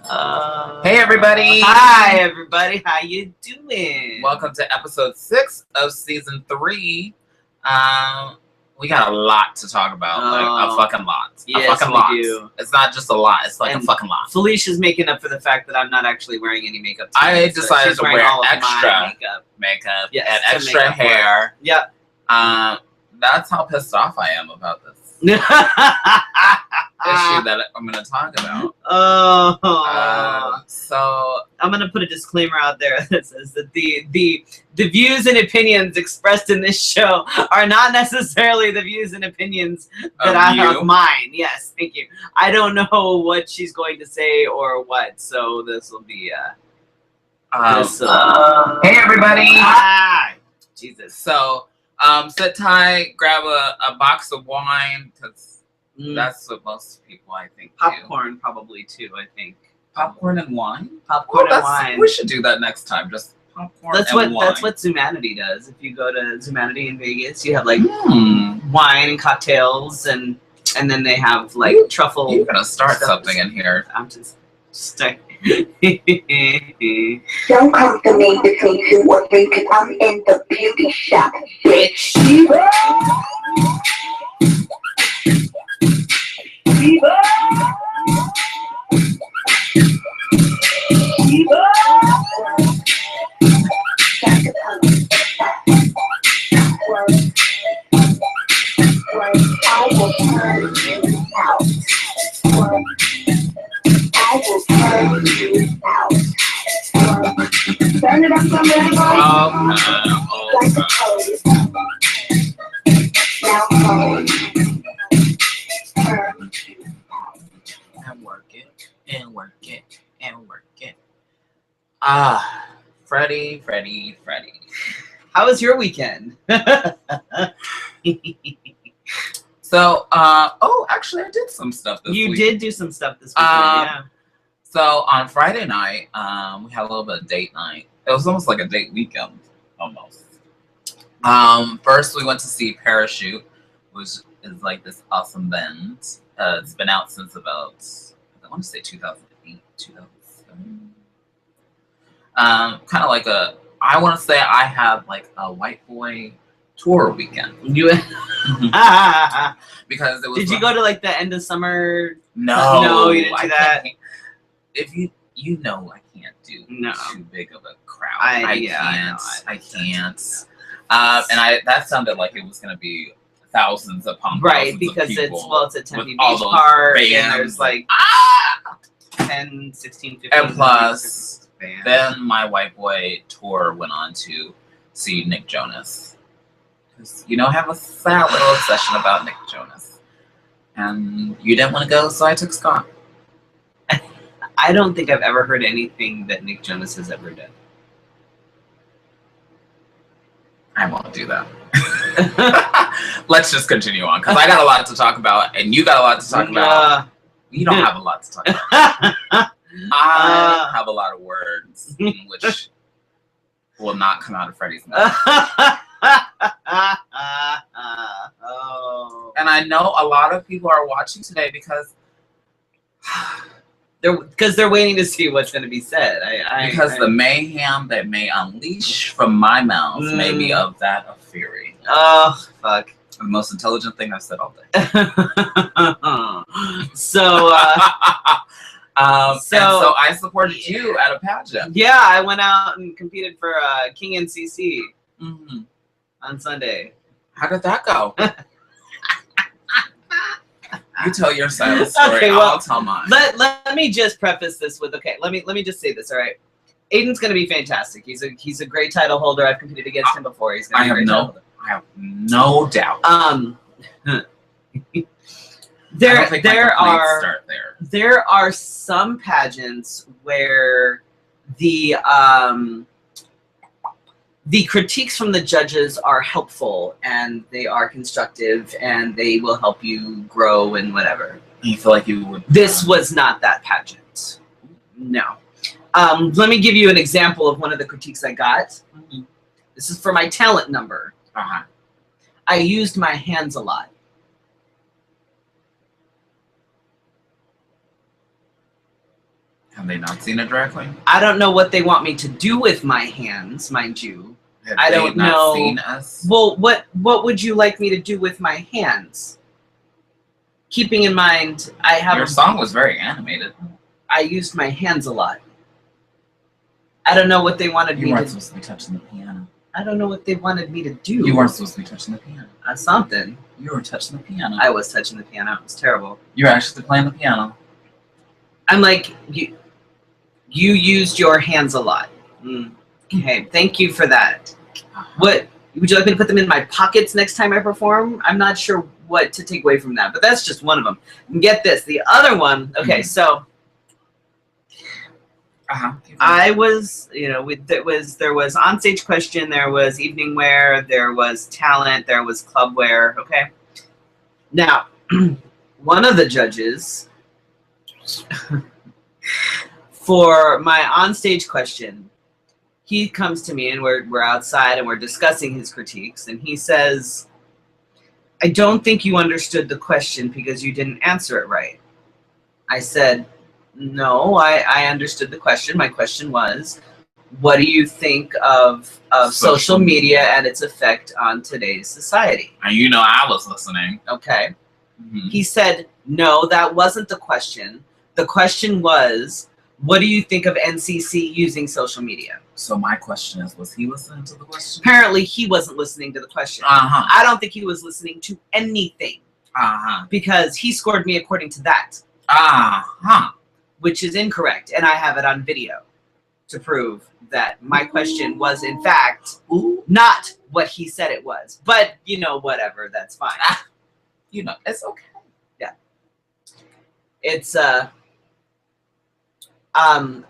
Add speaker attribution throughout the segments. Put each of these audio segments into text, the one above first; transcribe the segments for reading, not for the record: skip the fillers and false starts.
Speaker 1: Hey everybody!
Speaker 2: Hi everybody, how you doing?
Speaker 1: Welcome to episode 6 of season 3. We got a lot to talk about, like a fucking lot.
Speaker 2: Yes,
Speaker 1: a fucking
Speaker 2: we
Speaker 1: lot.
Speaker 2: do.
Speaker 1: It's not just a lot; it's like
Speaker 2: And
Speaker 1: a fucking lot.
Speaker 2: Felicia's making up for the fact that I'm not actually wearing any makeup.
Speaker 1: I
Speaker 2: Today,
Speaker 1: decided
Speaker 2: she's
Speaker 1: to
Speaker 2: wearing
Speaker 1: wear
Speaker 2: all of
Speaker 1: extra
Speaker 2: my
Speaker 1: makeup
Speaker 2: Yes,
Speaker 1: and
Speaker 2: to
Speaker 1: extra
Speaker 2: make up for it.
Speaker 1: hair.
Speaker 2: Yep.
Speaker 1: That's how pissed off I am about this issue that I'm going to talk about. So
Speaker 2: I'm gonna put a disclaimer out there that says that the views and opinions expressed in this show are not necessarily the views and opinions that I have mine. Yes, thank you. I don't know what she's going to say or what, so this will be
Speaker 1: hey everybody!
Speaker 2: Hi. Jesus.
Speaker 1: So sit tight, grab a box of wine, because that's what most people, I think,
Speaker 2: popcorn probably too, I think.
Speaker 1: Popcorn and wine?
Speaker 2: Popcorn and wine.
Speaker 1: We should do that next time. Just popcorn and wine.
Speaker 2: That's what Zoomanity does. If you go to Zoomanity in Vegas, you have like wine and cocktails, and then they have like truffle.
Speaker 1: You're gonna start something in here.
Speaker 2: I'm just stuck.
Speaker 3: Don't come to me between 2 or 3, cause I'm in the beauty shop, bitch. Diva! Diva! Diva! I will turn you out. I will turn you out. Turn it up some everybody. Like a hose. Now hose. Turn you out.
Speaker 1: And work it. Freddy.
Speaker 2: How was your weekend?
Speaker 1: So, actually, I did some stuff this week.
Speaker 2: You did do some stuff this weekend, yeah.
Speaker 1: So, on Friday night, we had a little bit of date night. It was almost like a date weekend, almost. First, we went to see Parachute, which is like this awesome band. It's been out since about, I want to say 2008, 2007. Kind of like I want to say I had like a white boy tour weekend. Because it was.
Speaker 2: Did you go to like the end of summer?
Speaker 1: No,
Speaker 2: you didn't do that.
Speaker 1: If you know, I can't do too big of a crowd.
Speaker 2: I
Speaker 1: can't. And that sounded like it was gonna be thousands upon
Speaker 2: right,
Speaker 1: thousands
Speaker 2: because
Speaker 1: of people
Speaker 2: it's a Tempe
Speaker 1: all
Speaker 2: Beach
Speaker 1: those
Speaker 2: Park,
Speaker 1: bands,
Speaker 2: and there's like 10, 16, 15.
Speaker 1: And plus, then my white boy tour went on to see Nick Jonas. Because, I have a sad little obsession about Nick Jonas. And you didn't want to go, so I took Scott.
Speaker 2: I don't think I've ever heard anything that Nick Jonas has ever done.
Speaker 1: I won't do that. Let's just continue on, because I got a lot to talk about, and you got a lot to talk about. You don't have a lot to talk about. I have a lot of words, which will not come out of Freddy's mouth. And I know a lot of people are watching today because
Speaker 2: they're waiting to see what's going to be said.
Speaker 1: Because the mayhem that may unleash from my mouth may be of that of fury.
Speaker 2: Oh, fuck.
Speaker 1: The most intelligent thing I've said all day.
Speaker 2: So
Speaker 1: I supported you at a pageant.
Speaker 2: Yeah, I went out and competed for King NCC on Sunday.
Speaker 1: How did that go? You tell your side of the story.
Speaker 2: Okay, well,
Speaker 1: I'll tell mine.
Speaker 2: Let me just preface this with let me just say this. All right, Aiden's gonna be fantastic. He's a great title holder. I've competed against him before. He's gonna be a great title holder.
Speaker 1: I have no doubt.
Speaker 2: There are some pageants where the critiques from the judges are helpful and they are constructive and they will help you grow and whatever.
Speaker 1: You feel like you would.
Speaker 2: This was not that pageant. No. Let me give you an example of one of the critiques I got. This is for my talent number. I used my hands a lot.
Speaker 1: Have they not seen a drag queen?
Speaker 2: I don't know what they want me to do with my hands, mind you.
Speaker 1: Have
Speaker 2: I
Speaker 1: they
Speaker 2: don't
Speaker 1: not
Speaker 2: know.
Speaker 1: Seen us?
Speaker 2: Well, what would you like me to do with my hands? Keeping in mind, I have
Speaker 1: Your song was very animated.
Speaker 2: I used my hands a lot. I don't know what they wanted me
Speaker 1: You weren't
Speaker 2: to.
Speaker 1: supposed to be touching the piano.
Speaker 2: I don't know what they wanted me to do.
Speaker 1: You weren't supposed to be touching the piano.
Speaker 2: Something.
Speaker 1: You were touching the piano.
Speaker 2: I was touching the piano. It was terrible.
Speaker 1: You were actually playing the piano.
Speaker 2: I'm like, you used your hands a lot. Okay, thank you for that. What would you like me to put them in my pockets next time I perform? I'm not sure what to take away from that, but that's just one of them. And get this, the other one. Okay, so I was, there was onstage question, there was evening wear, there was talent, there was club wear. Okay, now one of the judges for my onstage question, he comes to me and we're outside and we're discussing his critiques, and he says, I don't think you understood the question because you didn't answer it right. I said, no, I understood the question. My question was, what do you think of social media and its effect on today's society?
Speaker 1: And you know I was listening.
Speaker 2: Okay. He said, no, that wasn't the question. The question was, what do you think of NCC using social media?
Speaker 1: So my question is, was he listening to the question?
Speaker 2: Apparently he wasn't listening to the question. I don't think he was listening to anything. Because he scored me according to that. Which is incorrect. And I have it on video to prove that my question was, in fact, not what he said it was. But, whatever, that's fine.
Speaker 1: It's okay.
Speaker 2: Yeah. It's, and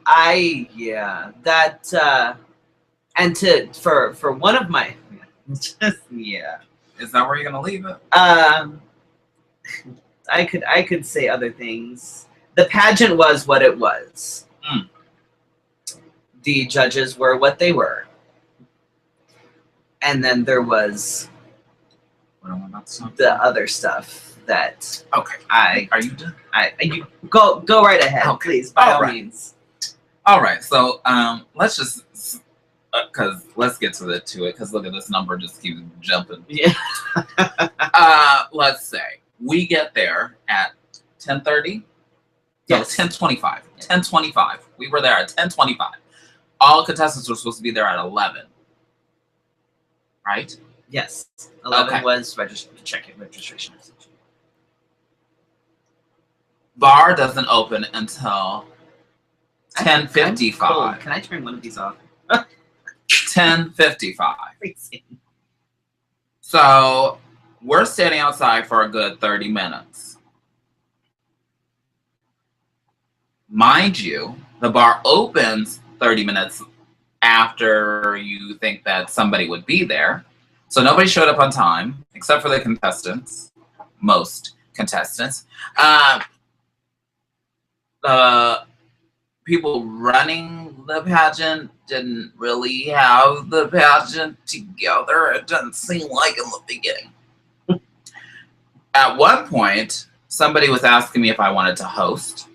Speaker 2: for one of my,
Speaker 1: Is that where you're gonna leave it?
Speaker 2: I could say other things. The pageant was what it was. The judges were what they were. And then there was the other stuff that
Speaker 1: are you done?
Speaker 2: You go right ahead, please, by all means.
Speaker 1: All right, so let's just let's get to it because look at this number just keeps jumping.
Speaker 2: Yeah.
Speaker 1: Let's say we get there at 10:30.
Speaker 2: Yes.
Speaker 1: 10:25. 10:25. We were there at 10:25. All contestants were supposed to be there at 11. Right?
Speaker 2: Yes. 11 was registration.
Speaker 1: Bar doesn't open until 10:55.
Speaker 2: Can I turn one of these off?
Speaker 1: 10:55. So we're standing outside for a good 30 minutes. Mind you, the bar opens 30 minutes after you think that somebody would be there. So nobody showed up on time, except for the contestants, most contestants. People running the pageant didn't really have the pageant together. It didn't seem like in the beginning. At one point, somebody was asking me if I wanted to host.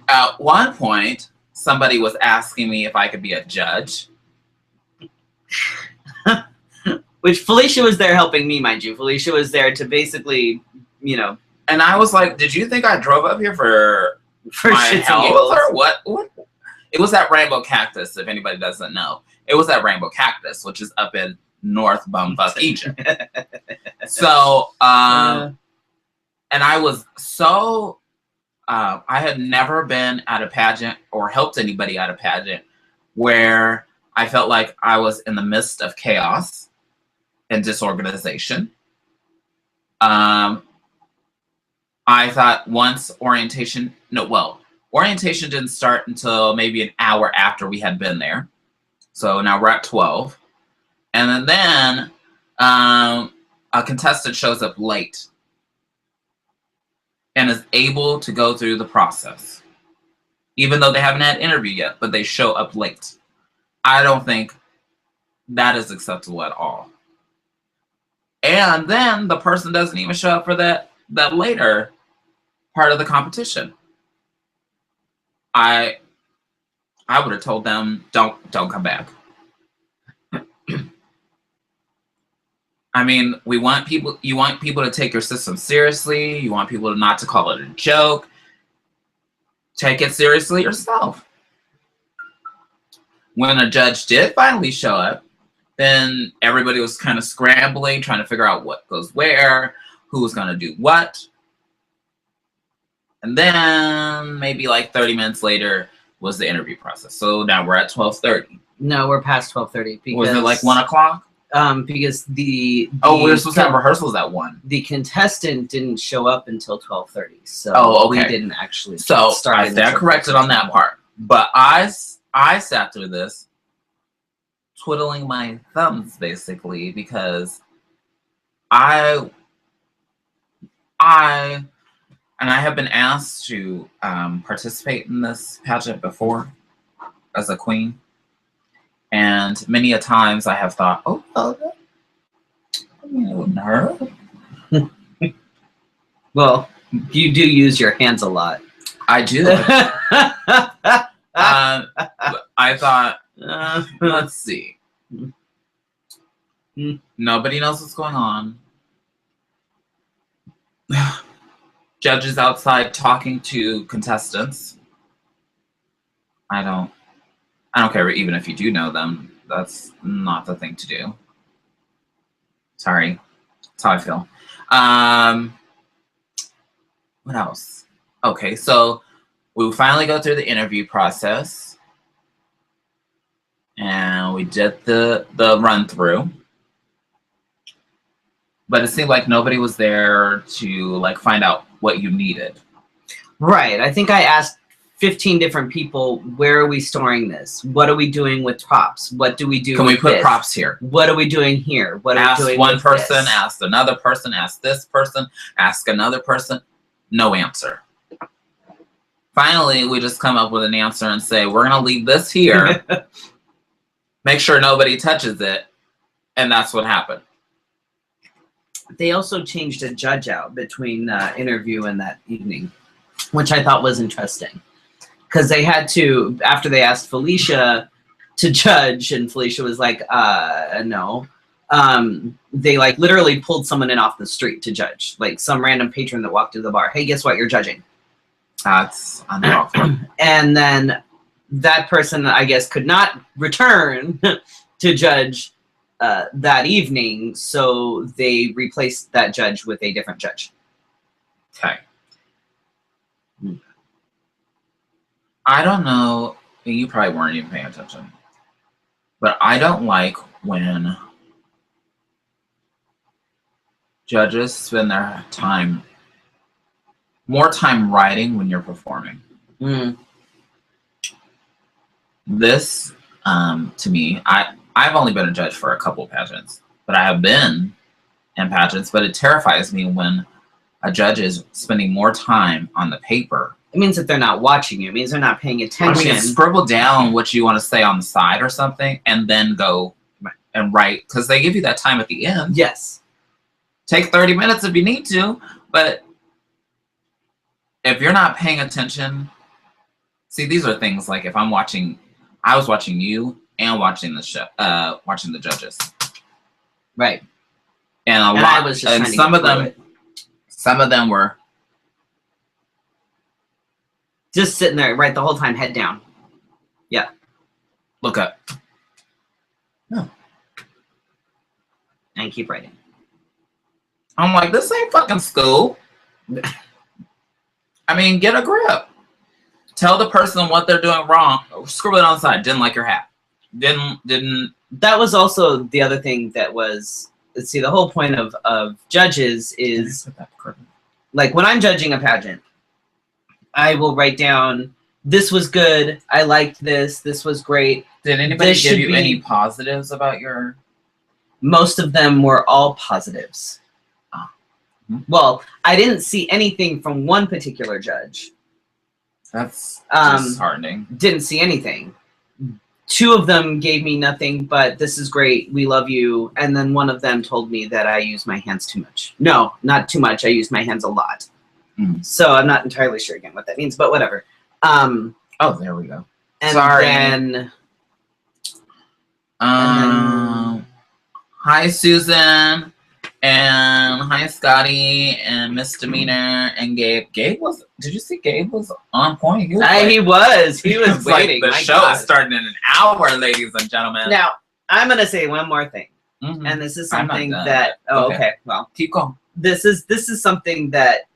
Speaker 1: At one point, somebody was asking me if I could be a judge.
Speaker 2: Which Felicia was there helping me, mind you. Felicia was there to basically,
Speaker 1: And I was like, did you think I drove up here for my health or what? It was at Rainbow Cactus, if anybody doesn't know. It was at Rainbow Cactus, which is up in North Bumfuck, Egypt. So, and I was so, I had never been at a pageant or helped anybody at a pageant where I felt like I was in the midst of chaos and disorganization. I thought once orientation didn't start until maybe an hour after we had been there. So now we're at 12. And then a contestant shows up late and is able to go through the process, even though they haven't had an interview yet, but they show up late. I don't think that is acceptable at all. And then the person doesn't even show up for that later part of the competition. I would have told them, don't come back. I mean, you want people to take your system seriously. You want people not to call it a joke. Take it seriously yourself. When a judge did finally show up, then everybody was kind of scrambling, trying to figure out what goes where, who was going to do what. And then maybe like 30 minutes later was the interview process. So now we're at 12:30.
Speaker 2: No, we're past 12:30.
Speaker 1: Was it like 1 o'clock?
Speaker 2: Because the
Speaker 1: we're supposed to have rehearsals at 1.
Speaker 2: The contestant didn't show up until 12:30, so
Speaker 1: okay.
Speaker 2: we didn't actually
Speaker 1: start. I stand corrected on that part, but I sat through this twiddling my thumbs basically because I have been asked to participate in this pageant before as a queen. And many a times I have thought, oh, I mean, it wouldn't hurt.
Speaker 2: Well, you do use your hands a lot.
Speaker 1: I do. I thought, let's see. Nobody knows what's going on. Judges outside talking to contestants. I don't care even if you do know them. That's not the thing to do. Sorry. That's how I feel. What else? Okay, so we finally go through the interview process. And we did the run through. But it seemed like nobody was there to like find out what you needed.
Speaker 2: Right. I think I asked 15 different people, where are we storing this? What are we doing with props? What do we do?
Speaker 1: Can we put
Speaker 2: this?
Speaker 1: Props here?
Speaker 2: What are we doing here? What are we doing
Speaker 1: one
Speaker 2: with
Speaker 1: person,
Speaker 2: this?
Speaker 1: ask another person, ask this person, ask another person. No answer. Finally, we just come up with an answer and say, we're going to leave this here. Make sure nobody touches it. And that's what happened.
Speaker 2: They also changed a judge out between interview and that evening, which I thought was interesting. Because they had to, after they asked Felicia to judge, and Felicia was like, no. They like literally pulled someone in off the street to judge. Like some random patron that walked through the bar. Hey, guess what? You're judging.
Speaker 1: That's unlawful.
Speaker 2: And then that person, I guess, could not return to judge that evening. So they replaced that judge with a different judge.
Speaker 1: Okay. I don't know, you probably weren't even paying attention, but I don't like when judges spend their time, more time writing when you're performing. This, to me, I've only been a judge for a couple pageants, but I have been in pageants, but it terrifies me when a judge is spending more time on the paper.
Speaker 2: It means that they're not watching you. It means they're not paying attention.
Speaker 1: I mean, scribble down what you want to say on the side or something, and then go and write, because they give you that time at the end.
Speaker 2: Yes.
Speaker 1: Take 30 minutes if you need to, but if you're not paying attention, see, these are things like if I was watching you and watching the show, watching the judges.
Speaker 2: Right.
Speaker 1: And
Speaker 2: I was just
Speaker 1: and some of them were
Speaker 2: just sitting there, right, the whole time, head down. Yeah.
Speaker 1: Look up.
Speaker 2: No. And keep writing.
Speaker 1: I'm like, this ain't fucking school. I mean, get a grip. Tell the person what they're doing wrong. Scribble it on the side. Didn't like your hat. Didn't. That
Speaker 2: was also the other thing that was, let's see, the whole point of judges is, like, when I'm judging a pageant, I will write down, this was good, I liked this was great.
Speaker 1: Did anybody give you any positives about your...
Speaker 2: Most of them were all positives.
Speaker 1: Oh.
Speaker 2: Well, I didn't see anything from one particular judge.
Speaker 1: That's disheartening.
Speaker 2: Didn't see anything. 2 of them gave me nothing but, this is great, we love you. And then one of them told me that I use my hands too much. No, not too much, I use my hands a lot. So I'm not entirely sure again what that means, but whatever.
Speaker 1: Oh, there we go.
Speaker 2: And
Speaker 1: Sorry.
Speaker 2: then
Speaker 1: hi Susan, and hi Scotty, and Misdemeanor, and Gabe. Gabe was. Did you see Gabe was on point? He was.
Speaker 2: He was waiting.
Speaker 1: Like, the show is starting in an hour, ladies and gentlemen.
Speaker 2: Now I'm gonna say one more thing,
Speaker 1: Mm-hmm.
Speaker 2: and this is something that. Oh, okay. Well,
Speaker 1: keep going.
Speaker 2: This is something that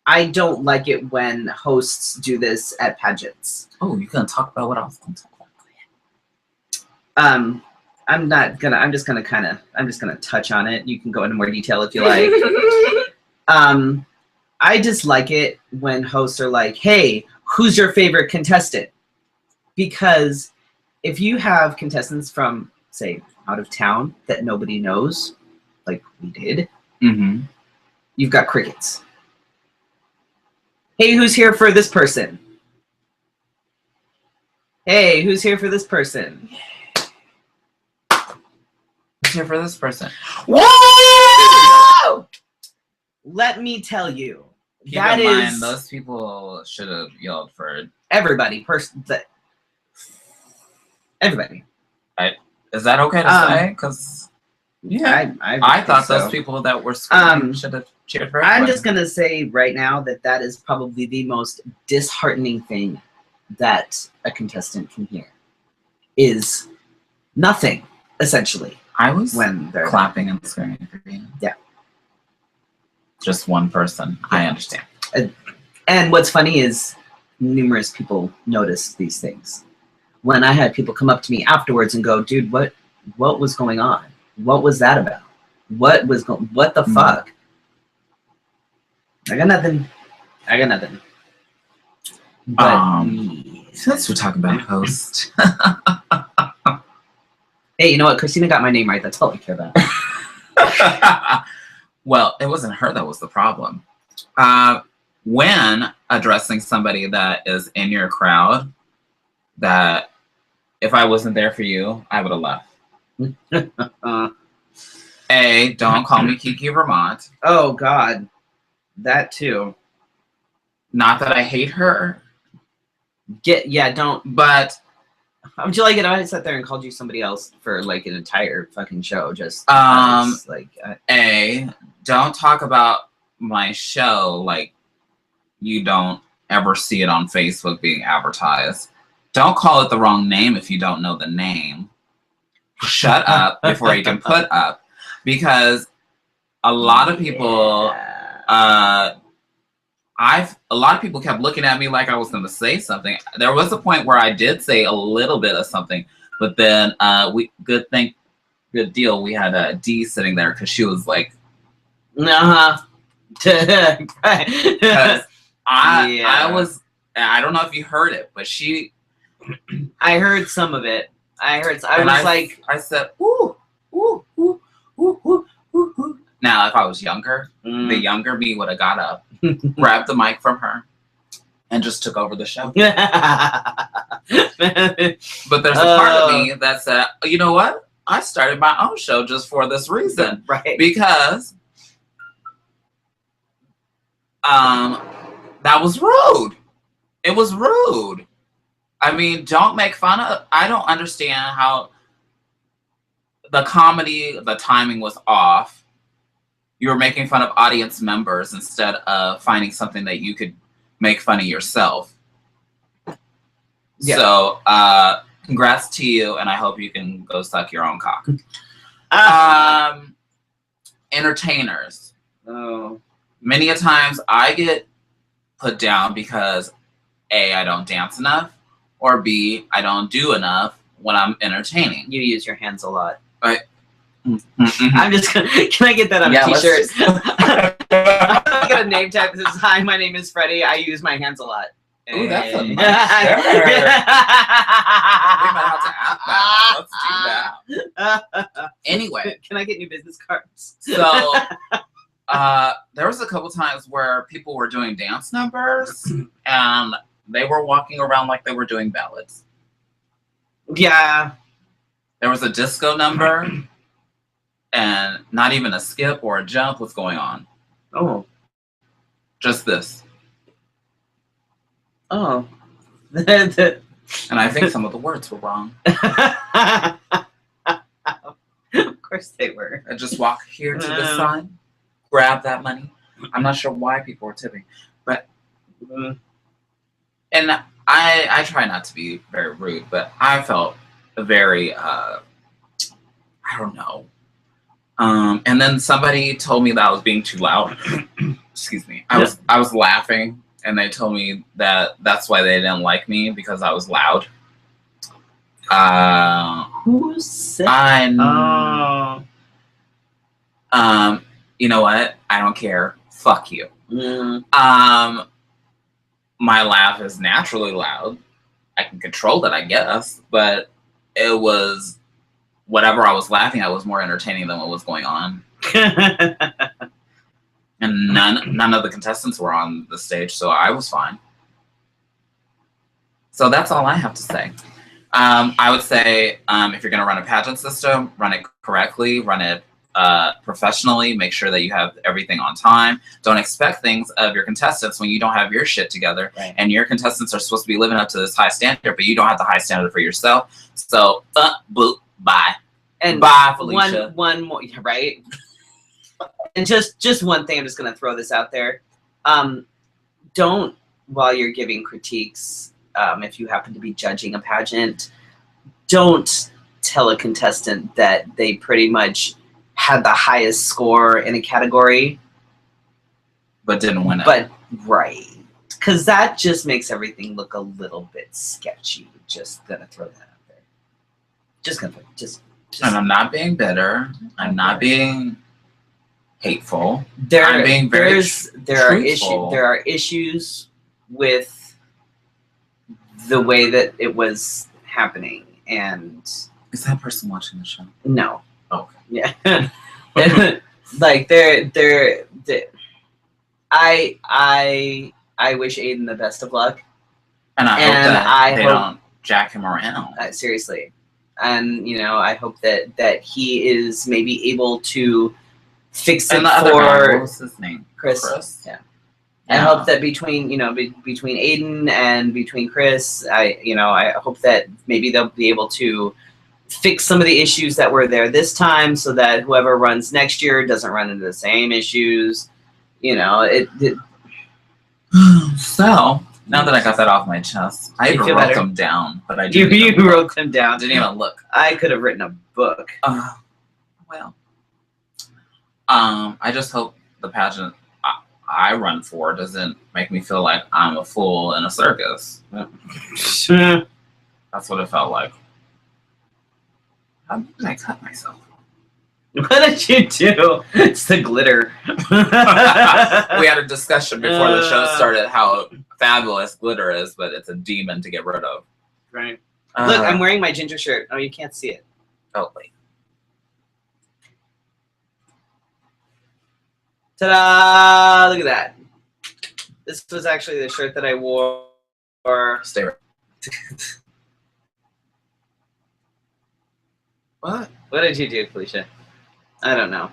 Speaker 2: I don't like it when hosts do this at pageants.
Speaker 1: Oh, you're gonna talk about what I was gonna talk about.
Speaker 2: I'm just gonna touch on it. You can go into more detail if you like. I dislike it when hosts are like, hey, who's your favorite contestant? Because if you have contestants from, say, out of town that nobody knows, like we did, you've got crickets. Hey, who's here for this person? Hey, who's here for this person?
Speaker 1: Who's here for this person?
Speaker 2: Whoa! Let me tell you.
Speaker 1: Keep in mind, those people should have yelled for
Speaker 2: everybody. Everybody.
Speaker 1: Is that okay to say? Because I thought those people that were screaming should have cheered for everybody.
Speaker 2: I'm just gonna say right now that is probably the most disheartening thing that a contestant can hear. Is nothing, essentially.
Speaker 1: I was
Speaker 2: when they're
Speaker 1: clapping and screaming for you.
Speaker 2: Yeah.
Speaker 1: Just one person. Yeah. I understand.
Speaker 2: And what's funny is numerous people notice these things. When I had people come up to me afterwards and go, dude, what was going on? What was that about? What the fuck? I got nothing. But
Speaker 1: since we're talking about host.
Speaker 2: Hey, you know what? Christina got my name right. That's all I care about.
Speaker 1: Well, it wasn't her that was the problem. When addressing somebody that is in your crowd, that if I wasn't there for you, I would have left. A, don't call me Kiki Vermont.
Speaker 2: Oh, God. That too.
Speaker 1: Not that I hate her.
Speaker 2: Don't.
Speaker 1: But
Speaker 2: would you like it if I sat there and called you somebody else for like an entire fucking show? Just like
Speaker 1: A, don't talk about my show like you don't ever see it on Facebook being advertised. Don't call it the wrong name if you don't know the name. Shut up before you can put up. Because a lot of people a lot of people kept looking at me like I was going to say something. There was a point where I did say a little bit of something, but then good deal. We had a D sitting there because she was like,
Speaker 2: because
Speaker 1: I don't know if you heard it, but
Speaker 2: I heard some of it. I
Speaker 1: said, ooh, ooh, ooh, ooh, ooh, ooh, ooh. Now, if I was younger, the younger me would have got up, grabbed the mic from her, and just took over the show. But there's a part of me that said, you know what? I started my own show just for this reason.
Speaker 2: Right.
Speaker 1: Because that was rude. It was rude. I mean, don't make fun of... I don't understand how the comedy, the timing was off. You were making fun of audience members instead of finding something that you could make fun of yourself. Yeah. So, congrats to you, and I hope you can go suck your own cock. Entertainers.
Speaker 2: Oh.
Speaker 1: Many a times I get put down because A, I don't dance enough, or B, I don't do enough when I'm entertaining.
Speaker 2: You use your hands a lot.
Speaker 1: Right.
Speaker 2: I'm just gonna. Can I get that on a t-shirt? I'm gonna name tag this. Hi, my name is Freddy. I use my hands a lot.
Speaker 1: Ooh, that's a nice shirt. We might have to add that. Let's do that. Anyway,
Speaker 2: can I get new business cards?
Speaker 1: So, there was a couple times where people were doing dance numbers and they were walking around like they were doing ballads.
Speaker 2: Yeah.
Speaker 1: There was a disco number. And not even a skip or a jump was going on.
Speaker 2: Oh.
Speaker 1: Just this.
Speaker 2: Oh.
Speaker 1: And I think some of the words were wrong.
Speaker 2: Of course they were.
Speaker 1: I just walk here to the side, grab that money. I'm not sure why people were tipping, but and I try not to be very rude, but I felt very I don't know. And then somebody told me that I was being too loud. Excuse me. I was laughing, and they told me that that's why they didn't like me, because I was loud.
Speaker 2: Who said?
Speaker 1: You know what? I don't care. Fuck you. My laugh is naturally loud. I can control it, I guess, but it was whatever I was laughing at was more entertaining than what was going on. And none of the contestants were on the stage, so I was fine. So that's all I have to say. I would say if you're going to run a pageant system, run it correctly, run it professionally, make sure that you have everything on time. Don't expect things of your contestants when you don't have your shit together.
Speaker 2: Right.
Speaker 1: And your contestants are supposed to be living up to this high standard, but you don't have the high standard for yourself. So, boop, bye.
Speaker 2: And
Speaker 1: bye, Felicia.
Speaker 2: One more, right? And just one thing, I'm just going to throw this out there. Don't, while you're giving critiques, if you happen to be judging a pageant, don't tell a contestant that they pretty much had the highest score in a category,
Speaker 1: but didn't win it.
Speaker 2: But right, because that just makes everything look a little bit sketchy. Just gonna throw that out there. Just gonna just.
Speaker 1: And I'm not being bitter. I'm not being hateful.
Speaker 2: I'm
Speaker 1: being very
Speaker 2: there are issues with the way that it was happening, and
Speaker 1: is that person watching the show?
Speaker 2: No.
Speaker 1: Okay.
Speaker 2: Yeah. Like I wish Aiden the best of luck.
Speaker 1: And I hope that they don't jack him around.
Speaker 2: Seriously. And I hope that he is maybe able to fix it for
Speaker 1: what was his name?
Speaker 2: Chris. Yeah. I hope that between Aiden and between Chris, I hope that maybe they'll be able to fix some of the issues that were there this time, so that whoever runs next year doesn't run into the same issues.
Speaker 1: So now that I got that off my chest, I wrote them down, but I didn't.
Speaker 2: You wrote them down.
Speaker 1: Didn't even look.
Speaker 2: I could have written a book.
Speaker 1: Well, I just hope the pageant I run for doesn't make me feel like I'm a fool in a circus. That's what it felt like. How did I cut myself?
Speaker 2: What did you do? It's the glitter.
Speaker 1: We had a discussion before the show started how fabulous glitter is, but it's a demon to get rid of.
Speaker 2: Right. Look, I'm wearing my ginger shirt. Oh, you can't see it.
Speaker 1: Oh, wait.
Speaker 2: Ta-da! Look at that. This was actually the shirt that I wore.
Speaker 1: Stay right. What?
Speaker 2: What did you do, Felicia? I don't know.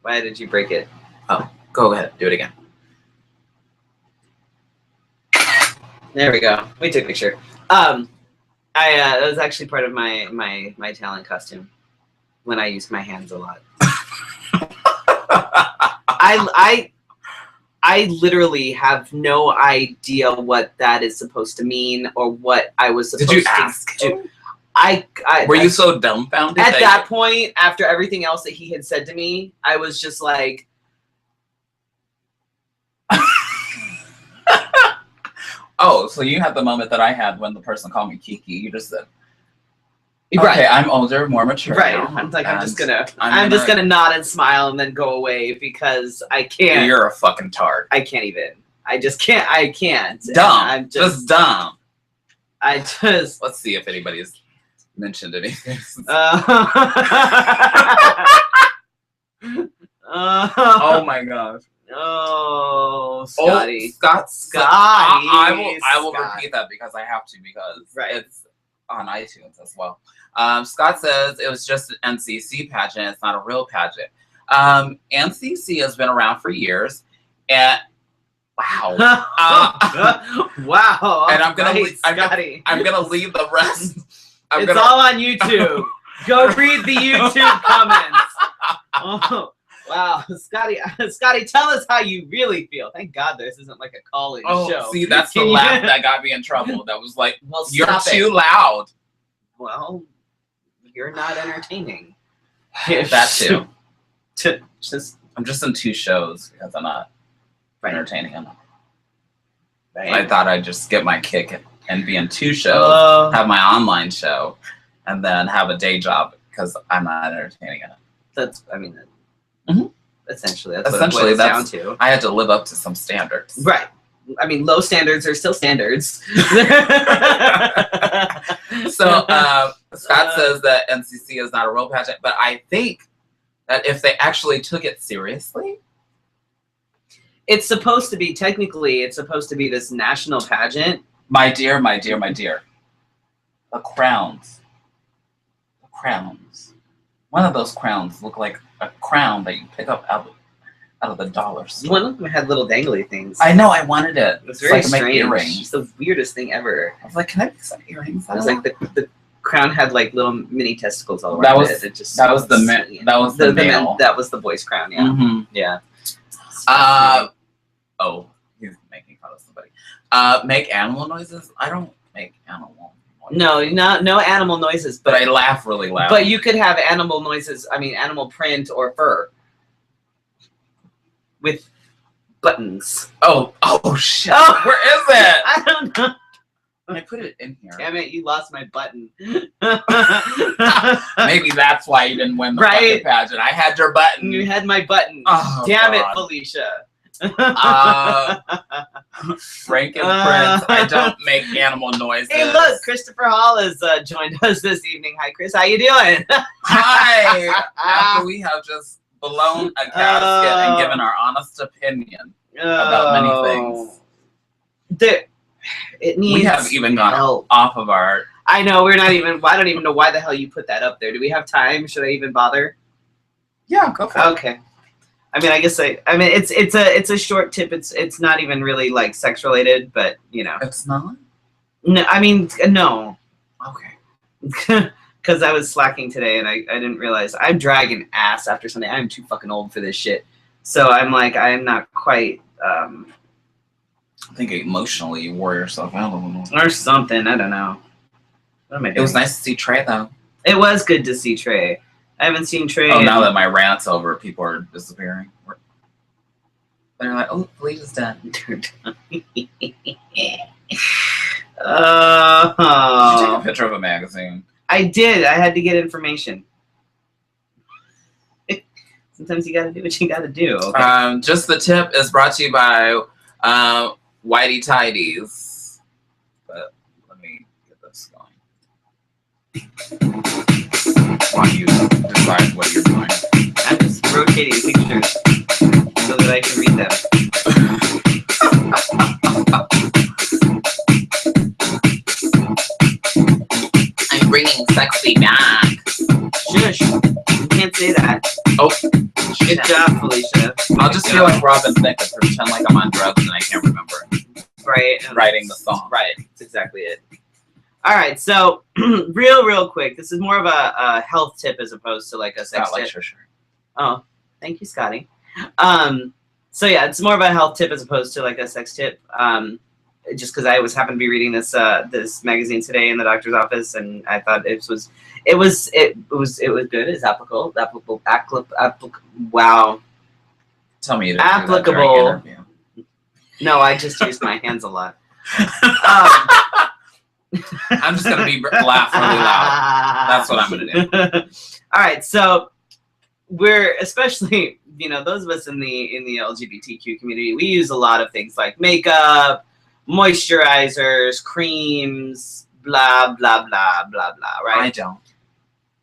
Speaker 2: Why did you break it?
Speaker 1: Oh, go ahead. Do it again.
Speaker 2: There we go. We took a picture. That was actually part of my talent costume when I used my hands a lot. I literally have no idea what that is supposed to mean or what I was supposed to do. Did you ask him?
Speaker 1: Were you so dumbfounded?
Speaker 2: At that point, after everything else that he had said to me, I was just like...
Speaker 1: Oh, so you had the moment that I had when the person called me Kiki. You just said, okay,
Speaker 2: right.
Speaker 1: I'm older, more mature.
Speaker 2: Right.
Speaker 1: Now,
Speaker 2: I'm just gonna nod and smile and then go away because I can't.
Speaker 1: You're a fucking tart.
Speaker 2: I can't even. I just can't. I can't.
Speaker 1: Dumb. I'm just dumb.
Speaker 2: Let's
Speaker 1: see if anybody's mentioned anything. Oh my gosh.
Speaker 2: Oh, Scotty.
Speaker 1: Scotty. I will repeat that because I have to, because it's on iTunes as well. Scott says it was just an NCC pageant. It's not a real pageant. NCC has been around for years, and Wow.
Speaker 2: Wow.
Speaker 1: And I'm gonna
Speaker 2: Scotty.
Speaker 1: I'm gonna leave the rest.
Speaker 2: It's all on YouTube. Go read the YouTube comments. Oh, wow, Scotty, tell us how you really feel. Thank God this isn't like a call-in show.
Speaker 1: See, that's the laugh that got me in trouble. That was like,
Speaker 2: well,
Speaker 1: you're too loud.
Speaker 2: Well, you're not entertaining.
Speaker 1: That too.
Speaker 2: Just
Speaker 1: I'm just in 2 shows because I'm not entertaining enough.
Speaker 2: Right.
Speaker 1: I thought I'd just get my kick and be in 2 shows, have my online show, and then have a day job because I'm not entertaining enough.
Speaker 2: That's, I mean, essentially, that's what it boils down to.
Speaker 1: I had to live up to some standards.
Speaker 2: Right. I mean, low standards are still standards.
Speaker 1: So Scott says that NCC is not a real pageant, but I think that if they actually took it seriously,
Speaker 2: it's supposed to be, technically, it's supposed to be this national pageant.
Speaker 1: My dear, my dear, my dear. The crowns. The crowns. One of those crowns look like a crown that you pick up out of the dollar store.
Speaker 2: One of them had little dangly things.
Speaker 1: I know, I wanted it.
Speaker 2: It was very
Speaker 1: so
Speaker 2: strange.
Speaker 1: Earrings.
Speaker 2: It's the weirdest thing ever.
Speaker 1: I was like, can I make some earrings?
Speaker 2: It was like the crown had like little mini testicles all around
Speaker 1: that was,
Speaker 2: it.
Speaker 1: That was the male.
Speaker 2: That was the boy's crown, yeah.
Speaker 1: Mm-hmm.
Speaker 2: Yeah.
Speaker 1: Oh, he's making fun of somebody. Make animal noises? I don't make animal noises.
Speaker 2: No animal noises,
Speaker 1: but I laugh really loud.
Speaker 2: But you could have animal noises, I mean animal print or fur. With buttons.
Speaker 1: Oh shit. Oh, where is it?
Speaker 2: I don't know.
Speaker 1: I put it in here.
Speaker 2: Damn it, you lost my button.
Speaker 1: Maybe that's why you didn't win the fucking pageant. I had your button.
Speaker 2: You had my button.
Speaker 1: Oh,
Speaker 2: damn it, Felicia.
Speaker 1: Frank and Prince, I don't make animal noises.
Speaker 2: Hey, look, Christopher Hall has joined us this evening. Hi, Chris. How you doing?
Speaker 1: Hi. After we have just blown a gasket and given our honest opinion about many things. It needs. We have even gone off of our.
Speaker 2: I know we're not even. I don't even know why the hell you put that up there. Do we have time? Should I even bother?
Speaker 1: Yeah, go for it.
Speaker 2: Okay. I mean, I guess I mean, it's a short tip. It's not even really like sex related, but you know.
Speaker 1: It's not.
Speaker 2: No, I mean no.
Speaker 1: Okay.
Speaker 2: Because I was slacking today and I didn't realize I'm dragging ass after Sunday. I'm too fucking old for this shit. So I'm like I'm not quite.
Speaker 1: I think emotionally you wore yourself out a little.
Speaker 2: Or something. I don't know. What am I doing?
Speaker 1: It was nice to see Trey though.
Speaker 2: It was good to see Trey. I haven't seen Trey.
Speaker 1: Oh, now that my rant's over, people are disappearing. They're like, oh, Felicia's done. Did you take a picture of a magazine?
Speaker 2: I did. I had to get information. Sometimes you gotta do what you gotta do. Okay.
Speaker 1: Just the tip is brought to you by Whitey Tidies. But let me get this going. While you decide what you're doing.
Speaker 2: I'm just rotating pictures so that I can read them.
Speaker 1: I'm bringing sexy back.
Speaker 2: Shush. You can't say that.
Speaker 1: Oh.
Speaker 2: Good job, Felicia.
Speaker 1: I'll just feel like Robin Thicke and pretend like I'm on drugs and I can't remember.
Speaker 2: Right.
Speaker 1: Writing the song.
Speaker 2: Right. That's exactly it. All right. So, real quick. This is more of a health tip as opposed to like a sex tip.
Speaker 1: Sure.
Speaker 2: Oh, thank you, Scotty. So yeah, it's more of a health tip as opposed to like a sex tip. Just because I happened to be reading this this magazine today in the doctor's office, and I thought it was good. It's applicable. Wow.
Speaker 1: Tell me you
Speaker 2: didn't applicable.
Speaker 1: Do that
Speaker 2: no, I just used my hands a lot.
Speaker 1: I'm just gonna laugh really loud. That's what I'm gonna do.
Speaker 2: All right, so we're especially those of us in the LGBTQ community, we use a lot of things like makeup, moisturizers, creams, blah blah blah blah blah. Right?
Speaker 1: I don't.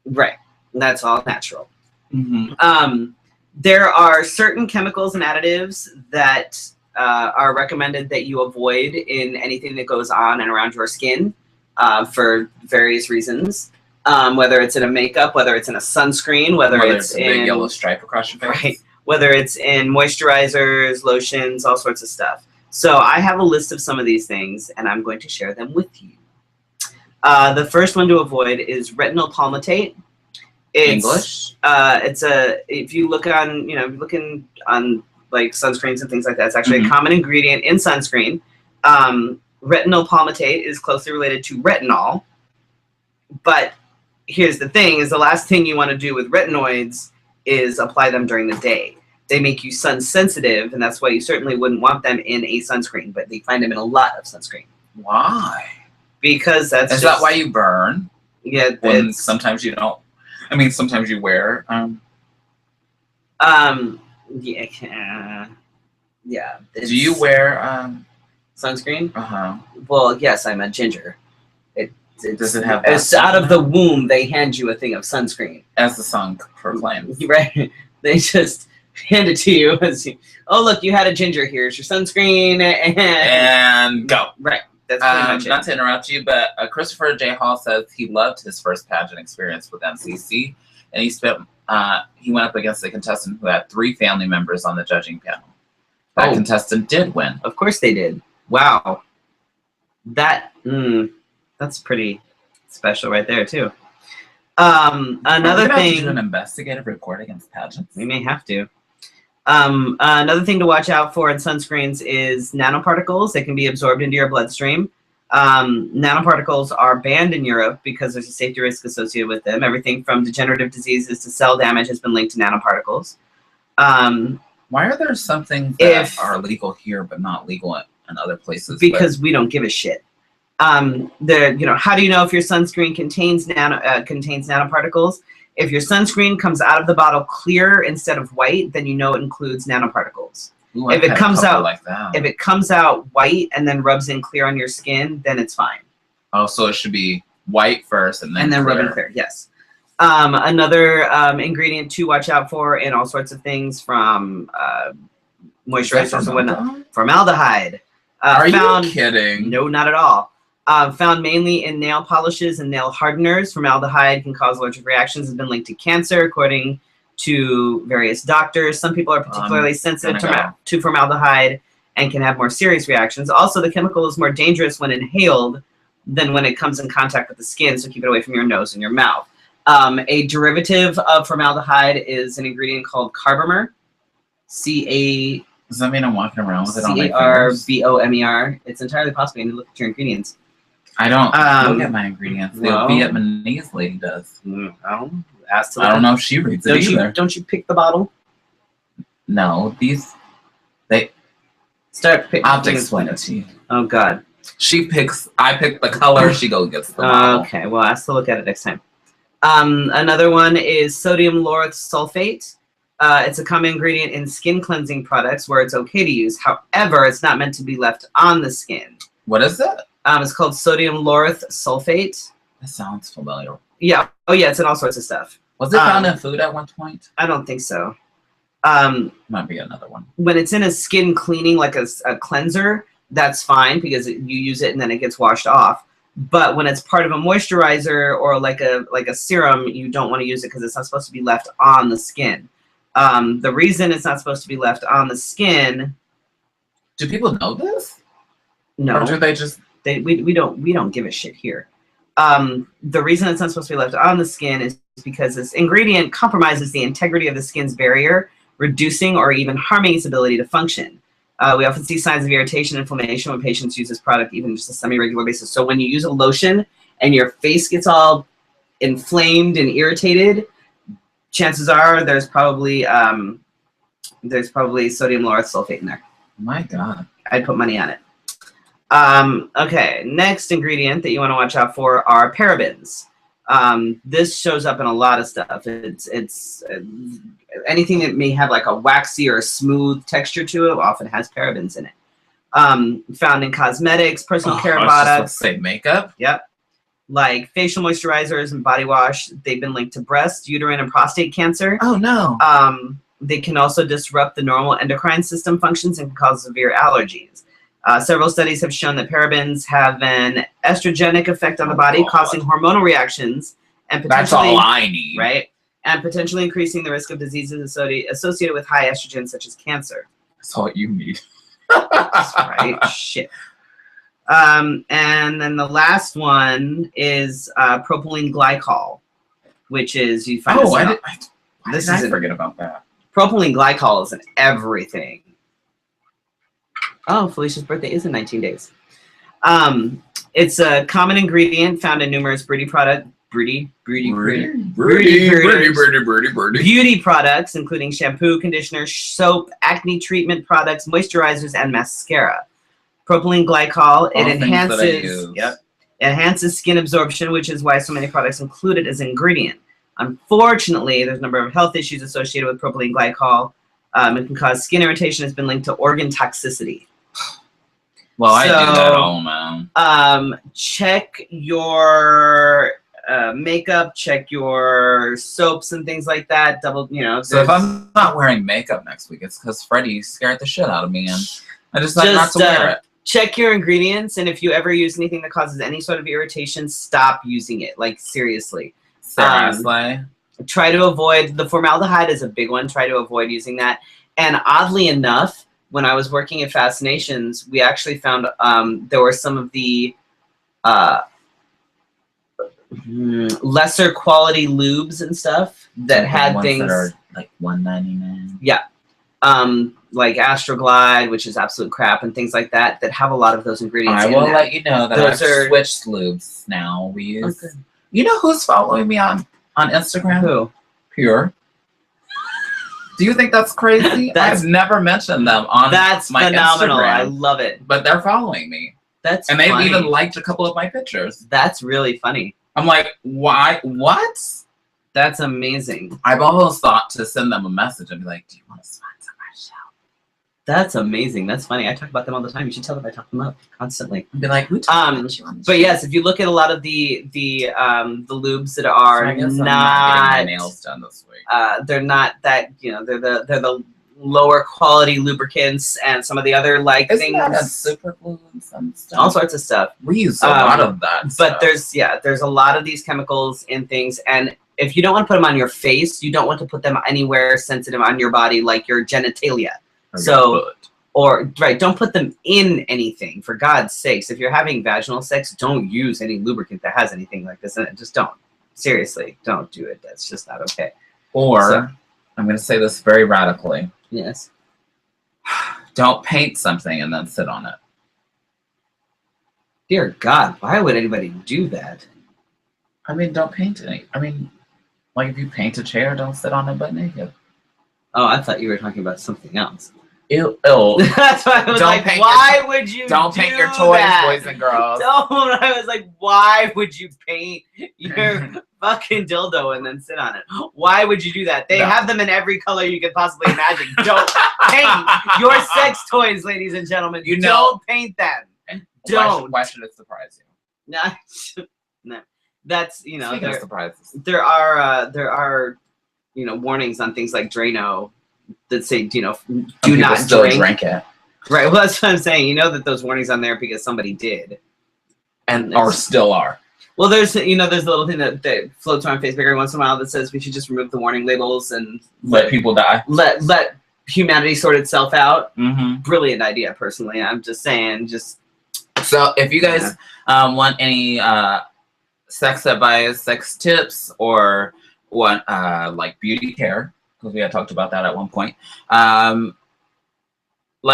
Speaker 2: Right. That's all natural.
Speaker 1: Mm-hmm.
Speaker 2: There are certain chemicals and additives that are recommended that you avoid in anything that goes on and around your skin for various reasons. Whether it's in a makeup, whether it's in a sunscreen, whether it's
Speaker 1: a big yellow stripe across your face.
Speaker 2: Right. Whether it's in moisturizers, lotions, all sorts of stuff. So I have a list of some of these things, and I'm going to share them with you. The first one to avoid is retinol palmitate.
Speaker 1: English?
Speaker 2: If you look on, looking on like sunscreens and things like that, it's actually a common ingredient in sunscreen. Retinol palmitate is closely related to retinol, but here's the thing: is the last thing you want to do with retinoids is apply them during the day. They make you sun sensitive, and that's why you certainly wouldn't want them in a sunscreen. But they find them in a lot of sunscreen.
Speaker 1: Why?
Speaker 2: Because that's
Speaker 1: is that why you burn?
Speaker 2: Yeah.
Speaker 1: When sometimes you don't. I mean, sometimes you wear.
Speaker 2: Yeah. Yeah.
Speaker 1: Do you wear
Speaker 2: sunscreen?
Speaker 1: Uh-huh.
Speaker 2: Well, yes, I'm a ginger.
Speaker 1: Does it have?
Speaker 2: It's out of the womb. They hand you a thing of sunscreen,
Speaker 1: as the song proclaims.
Speaker 2: Right? They just hand it to you as you. Oh, look, you had a ginger. Here's your sunscreen,
Speaker 1: and go.
Speaker 2: Right. That's pretty much it.
Speaker 1: Not to interrupt you, but Christopher J. Hall says he loved his first pageant experience with MCC, and he went up against a contestant who had 3 family members on the judging panel. That contestant did win.
Speaker 2: Of course they did. Wow. That's pretty special right there too. Another thing.
Speaker 1: To do an investigative report against pageants.
Speaker 2: We may have to. Another thing to watch out for in sunscreens is nanoparticles. They can be absorbed into your bloodstream. Nanoparticles are banned in Europe because there's a safety risk associated with them. Everything from degenerative diseases to cell damage has been linked to nanoparticles.
Speaker 1: Why are there some things that are legal here but not legal in other places?
Speaker 2: Because we don't give a shit. How do you know if your sunscreen contains nanoparticles? If your sunscreen comes out of the bottle clear instead of white, then you know it includes nanoparticles.
Speaker 1: Ooh,
Speaker 2: if it comes out white and then rubs in clear on your skin, then it's fine.
Speaker 1: Oh, so it should be white first and then
Speaker 2: rub in clear. Yes. Another ingredient to watch out for in all sorts of things, from moisturizers and whatnot, formaldehyde.
Speaker 1: Are you kidding?
Speaker 2: No, not at all. Found mainly in nail polishes and nail hardeners. Formaldehyde can cause allergic reactions. Has been linked to cancer, according to various doctors. Some people are particularly sensitive to formaldehyde and can have more serious reactions. Also, the chemical is more dangerous when inhaled than when it comes in contact with the skin, so keep it away from your nose and your mouth. A derivative of formaldehyde is an ingredient called carbomer.
Speaker 1: Does that mean I'm walking around with it on my fingers?
Speaker 2: Carbomer. It's entirely possible. You need to look at your ingredients.
Speaker 1: I don't look at my ingredients. The Vietnamese lady does.
Speaker 2: I
Speaker 1: don't know if she reads it either.
Speaker 2: Don't you pick the bottle?
Speaker 1: No,
Speaker 2: start picking.
Speaker 1: I'll have to explain it to you.
Speaker 2: Oh God.
Speaker 1: I pick the color. She goes gets the bottle.
Speaker 2: Okay, well, I have to look at it next time. Another one is sodium lauryl sulfate. It's a common ingredient in skin cleansing products where it's okay to use. However, it's not meant to be left on the skin.
Speaker 1: What is it?
Speaker 2: It's called sodium lauryl sulfate.
Speaker 1: That sounds familiar.
Speaker 2: Yeah. Oh, yeah. It's in all sorts of stuff.
Speaker 1: Was it found in food at one point?
Speaker 2: I don't think so.
Speaker 1: Might be another one.
Speaker 2: When it's in a skin cleaning, like a cleanser, that's fine because you use it and then it gets washed off. But when it's part of a moisturizer or like a serum, you don't want to use it because it's not supposed to be left on the skin. The reason it's not supposed to be left on the skin.
Speaker 1: Do people know this?
Speaker 2: No.
Speaker 1: Or do they just?
Speaker 2: We don't give a shit here. The reason it's not supposed to be left on the skin is because this ingredient compromises the integrity of the skin's barrier, reducing or even harming its ability to function. We often see signs of irritation and inflammation when patients use this product, even just a semi-regular basis. So when you use a lotion and your face gets all inflamed and irritated, chances are there's probably sodium lauryl sulfate in there.
Speaker 1: My God.
Speaker 2: I'd put money on it. Okay, next ingredient that you want to watch out for are parabens. This shows up in a lot of stuff. It's anything that may have like a waxy or a smooth texture to it often has parabens in it. Found in cosmetics, personal care products.
Speaker 1: Say makeup.
Speaker 2: Yep. Like facial moisturizers and body wash. They've been linked to breast, uterine, and prostate cancer.
Speaker 1: Oh no.
Speaker 2: They can also disrupt the normal endocrine system functions and can cause severe allergies. Several studies have shown that parabens have an estrogenic effect on the body, causing hormonal reactions and potentially,
Speaker 1: that's all I need,
Speaker 2: right? And potentially increasing the risk of diseases associated with high estrogen, such as cancer.
Speaker 1: That's all you need.
Speaker 2: That's right. Shit. And then the last one is propylene glycol, which is you find.
Speaker 1: Why did I forget about that?
Speaker 2: Propylene glycol is in everything. Oh, Felicia's birthday is in 19 days. It's a common ingredient found in numerous beauty products, including shampoo, conditioner, soap, acne treatment products, moisturizers, and mascara. Propylene glycol, it enhances skin absorption, which is why so many products include it as an ingredient. Unfortunately, there's a number of health issues associated with propylene glycol. It can cause skin irritation. It's been linked to organ toxicity.
Speaker 1: Well, I do that all, man.
Speaker 2: Check your makeup, check your soaps and things like that. Double,
Speaker 1: So if I'm not wearing makeup next week, it's because Freddy scared the shit out of me, and I just like not to wear it.
Speaker 2: Check your ingredients, and if you ever use anything that causes any sort of irritation, stop using it. Like, seriously.
Speaker 1: Seriously.
Speaker 2: Try to avoid, the formaldehyde is a big one. Try to avoid using that. And oddly enough, when I was working at Fascinations, we actually found there were some of the lesser quality lubes and stuff that had things
Speaker 1: that are like $1.99.
Speaker 2: Yeah. Like Astroglide, which is absolute crap, and things like that, that have a lot of those ingredients.
Speaker 1: I will let you know that I've switched lubes now. We use. Okay. You know who's following me on Instagram?
Speaker 2: Who?
Speaker 1: Pure. Do you think that's crazy? I've never mentioned them on my
Speaker 2: phenomenal.
Speaker 1: Instagram.
Speaker 2: I love it.
Speaker 1: But they're following me.
Speaker 2: That's
Speaker 1: and they've even liked a couple of my pictures.
Speaker 2: That's really funny.
Speaker 1: I'm like, why? What?
Speaker 2: That's amazing.
Speaker 1: I've almost thought to send them a message and be like, do you want to sponsor my show?
Speaker 2: That's amazing. That's funny. I talk about them all the time. You should tell them I talk them up constantly.
Speaker 1: Be like,
Speaker 2: but yes, if you look at a lot of the lubes that are
Speaker 1: I'm not getting my nails done this week.
Speaker 2: They're not that, they're the lower quality lubricants and some of the other things.
Speaker 1: That super glue and some stuff.
Speaker 2: All sorts of stuff.
Speaker 1: We use a lot of that.
Speaker 2: But there's a lot of these chemicals in things, and if you don't want to put them on your face, you don't want to put them anywhere sensitive on your body, like your genitalia. Don't put them in anything, for God's sakes. If you're having vaginal sex, don't use any lubricant that has anything like this in it. Just don't. Seriously, don't do it. That's just not okay.
Speaker 1: Or, I'm going to say this very radically.
Speaker 2: Yes.
Speaker 1: Don't paint something and then sit on it.
Speaker 2: Dear God, why would anybody do that?
Speaker 1: I mean, don't paint any. I mean, like if you paint a chair, don't sit on it butt naked.
Speaker 2: Oh, I thought you were talking about something else.
Speaker 1: Ew.
Speaker 2: That's why I was like, why would you
Speaker 1: don't paint your toys, boys and girls.
Speaker 2: I was like, why would you paint your fucking dildo and then sit on it? Why would you do that? They have them in every color you could possibly imagine. Don't paint your sex toys, ladies and gentlemen. Don't paint them. Don't.
Speaker 1: Why should it surprise you?
Speaker 2: No. That's, there are warnings on things like Drano that say, do not
Speaker 1: drink it.
Speaker 2: Right. Well, that's what I'm saying. That those warnings on there because somebody did.
Speaker 1: And or still are.
Speaker 2: Well, there's a little thing that floats around Facebook every once in a while that says we should just remove the warning labels and
Speaker 1: let people die.
Speaker 2: Let humanity sort itself out.
Speaker 1: Mm-hmm.
Speaker 2: Brilliant idea, personally. I'm just saying,
Speaker 1: So if you guys want any sex advice, sex tips, or want like beauty care, because we had talked about that at one point, let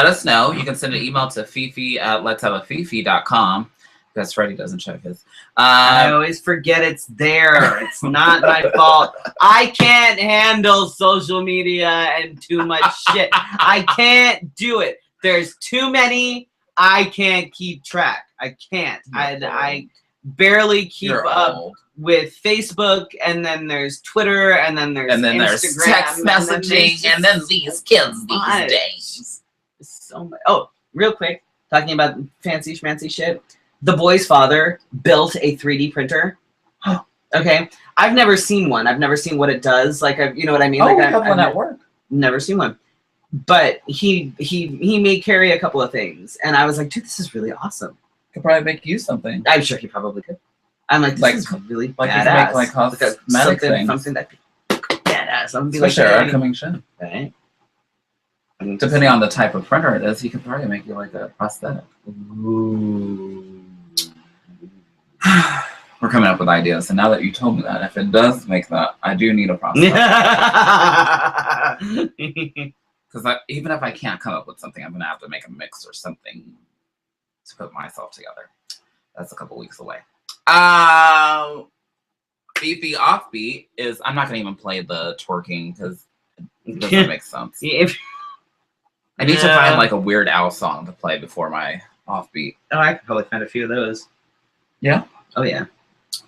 Speaker 1: us know. You can send an email to Fefe@letshaveafefe.com, because Freddy doesn't check his.
Speaker 2: I always forget it's there. It's not my fault. I can't handle social media and too much shit. I can't do it. There's too many. I can't keep track. I can't. I barely keep up with Facebook, and then there's Twitter, and then there's Instagram,
Speaker 1: text messaging, and then these kids these days.
Speaker 2: So much. Oh, real quick, talking about fancy schmancy shit. The boy's father built a 3D printer. Okay, I've never seen one. I've never seen what it does. You know what I mean?
Speaker 1: We have one at work.
Speaker 2: Never seen one. But he may carry a couple of things, and I was like, dude, this is really awesome.
Speaker 1: Could probably make you something.
Speaker 2: I'm sure he probably could. I'm like, this is really badass.
Speaker 1: You can make cosmetic things.
Speaker 2: Something that badass. I'm
Speaker 1: especially our upcoming show.
Speaker 2: Right.
Speaker 1: Depending on the type of printer it is, he could probably make you like a prosthetic.
Speaker 2: Ooh.
Speaker 1: We're coming up with ideas, and now that you told me that, if it does make that, I do need a prosthetic. Because even if I can't come up with something, I'm gonna have to make a mix or something to put myself together. That's a couple weeks away. Fefe Offbeat is. I'm not gonna even play the twerking because it doesn't make sense. I need to find like a Weird Al song to play before my Offbeat.
Speaker 2: Oh, I could probably find a few of those.
Speaker 1: Yeah?
Speaker 2: Oh, yeah.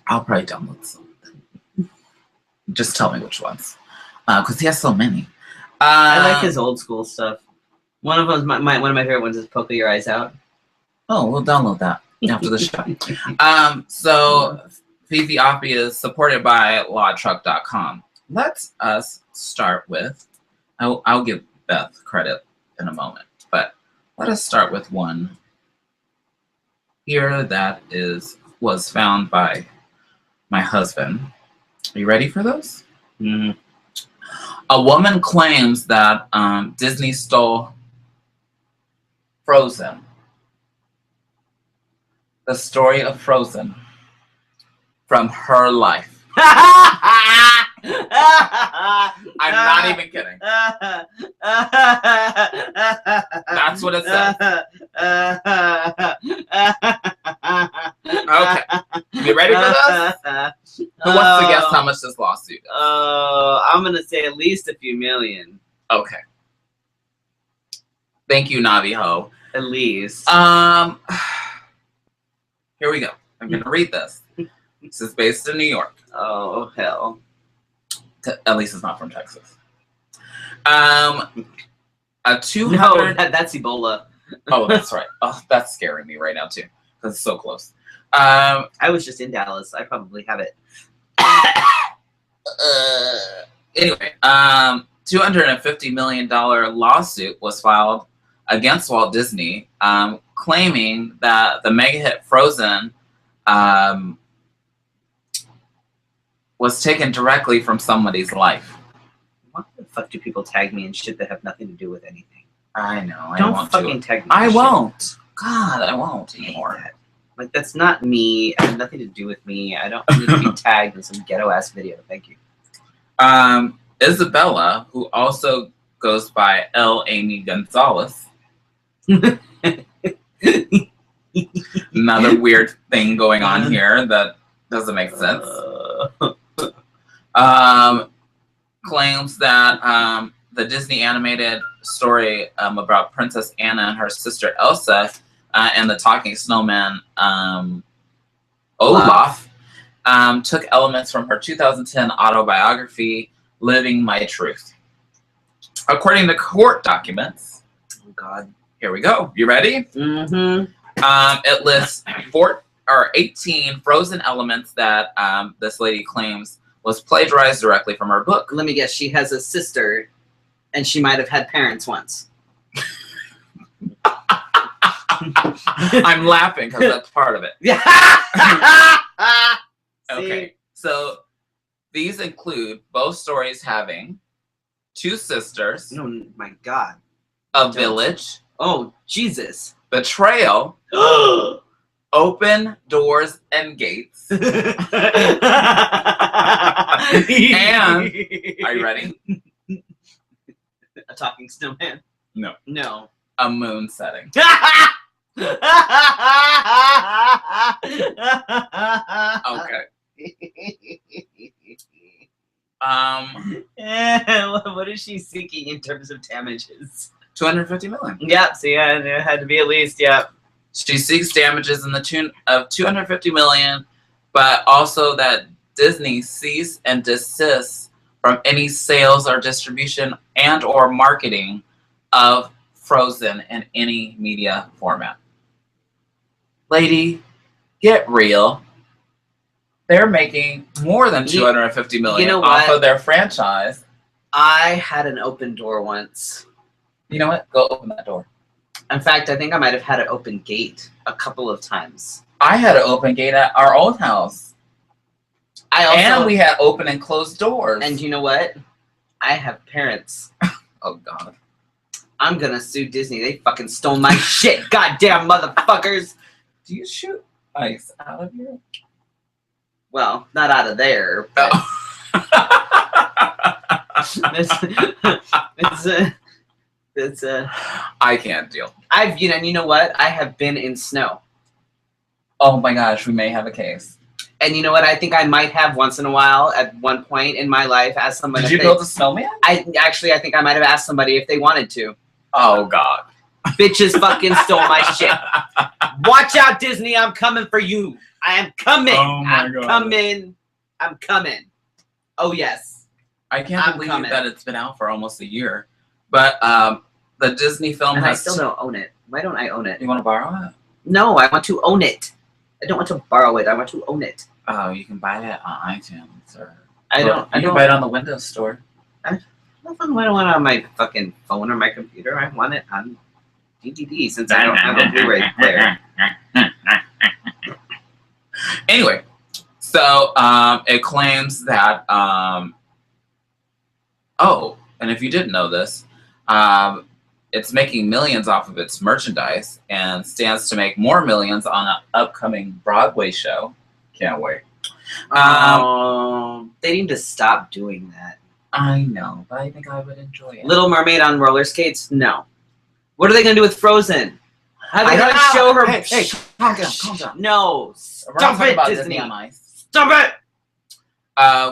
Speaker 1: I'll probably download some. Just tell me which ones. Because he has so many.
Speaker 2: I like his old school stuff. One of them's one of my favorite ones is Poke Your Eyes Out.
Speaker 1: Oh, we'll download that after the show. So Fefe Offbeat is supported by lawtruck.com. Let's us start with, I'll give Beth credit in a moment, but let us start with one here that was found by my husband. Are you ready for this?
Speaker 2: Mm.
Speaker 1: A woman claims that Disney stole Frozen. The story of Frozen from her life. I'm not even kidding. That's what it says. Okay. You ready for this? Who wants to guess how much this lawsuit is?
Speaker 2: I'm going to say at least a few million.
Speaker 1: Okay. Thank you, Navi Ho.
Speaker 2: At least.
Speaker 1: Here we go. I'm going to read this. This is based in New York.
Speaker 2: Oh, hell.
Speaker 1: At least it's not from Texas. A 200...
Speaker 2: No, that's Ebola.
Speaker 1: Oh, that's right. Oh, that's scaring me right now, too. Because it's so close.
Speaker 2: I was just in Dallas. I probably have it.
Speaker 1: Anyway, $250 million lawsuit was filed against Walt Disney, claiming that the mega hit Frozen was taken directly from somebody's life.
Speaker 2: Why the fuck do people tag me in shit that have nothing to do with anything?
Speaker 1: I know.
Speaker 2: Don't fucking tag me.
Speaker 1: I won't. God, I won't anymore.
Speaker 2: Like, that's not me. It has nothing to do with me. I don't need to be tagged in some ghetto ass video. Thank you.
Speaker 1: Isabella, who also goes by L. Amy Gonzalez. Another weird thing going on here that doesn't make sense. Claims that the Disney animated story about Princess Anna and her sister Elsa and the talking snowman Olaf took elements from her 2010 autobiography, Living My Truth. According to court documents,
Speaker 2: oh God,
Speaker 1: here we go. You ready?
Speaker 2: Mm-hmm.
Speaker 1: It lists 18 Frozen elements that this lady claims was plagiarized directly from her book.
Speaker 2: Let me guess, she has a sister, and she might have had parents once.
Speaker 1: I'm laughing because that's part of it. Okay, so these include both stories having two sisters.
Speaker 2: Oh my God.
Speaker 1: A village.
Speaker 2: Oh, Jesus.
Speaker 1: Betrayal. Open doors and gates. And, are you ready?
Speaker 2: A talking snowman?
Speaker 1: No.
Speaker 2: No.
Speaker 1: A moon setting. Okay.
Speaker 2: What is she seeking in terms of damages?
Speaker 1: $250 million.
Speaker 2: Yeah, so yeah, it had to be at least, yeah.
Speaker 1: She seeks damages in the tune of $250 million, but also that Disney cease and desist from any sales or distribution and or marketing of Frozen in any media format. Lady, get real. They're making more than $250 million off of their franchise.
Speaker 2: I had an open door once.
Speaker 1: You know what? Go open that door.
Speaker 2: In fact, I think I might have had an open gate a couple of times.
Speaker 1: I had an open gate at our old house. And we had open and closed doors.
Speaker 2: And you know what? I have parents.
Speaker 1: Oh, God.
Speaker 2: I'm gonna sue Disney. They fucking stole my shit. Goddamn motherfuckers.
Speaker 1: Do you shoot ice out of here?
Speaker 2: Well, not out of there. But it's
Speaker 1: I can't deal.
Speaker 2: you know what? I have been in snow.
Speaker 1: Oh my gosh, we may have a case.
Speaker 2: And you know what? I think I might have once in a while at one point in my life asked somebody.
Speaker 1: Did you build a snowman?
Speaker 2: I think I might have asked somebody if they wanted to.
Speaker 1: Oh God.
Speaker 2: Bitches fucking stole my shit. Watch out, Disney. I'm coming for you. I am coming.
Speaker 1: Oh my God.
Speaker 2: I'm coming. Oh yes.
Speaker 1: I can't believe that it's been out for almost a year. But the Disney film
Speaker 2: and
Speaker 1: has...
Speaker 2: I still don't own it. Why don't I own it?
Speaker 1: You want to borrow it?
Speaker 2: No, I want to own it. I don't want to borrow it. I want to own it.
Speaker 1: Oh, you can buy it on iTunes. Or
Speaker 2: You
Speaker 1: can buy it on the Windows Store.
Speaker 2: I don't want it on my fucking phone or my computer. I want it on DVD since I don't have a Blu-ray player.
Speaker 1: Anyway, so it claims that... oh, and if you didn't know this, it's making millions off of its merchandise and stands to make more millions on an upcoming Broadway show. Can't wait.
Speaker 2: They need to stop doing that.
Speaker 1: I know, but I think I would enjoy it.
Speaker 2: Little Mermaid on roller skates? No. What are they going to do with Frozen? How are they going to show her?
Speaker 1: Hey, calm down.
Speaker 2: No.
Speaker 1: We're not talking about
Speaker 2: Disney.
Speaker 1: on Ice.
Speaker 2: Stop it!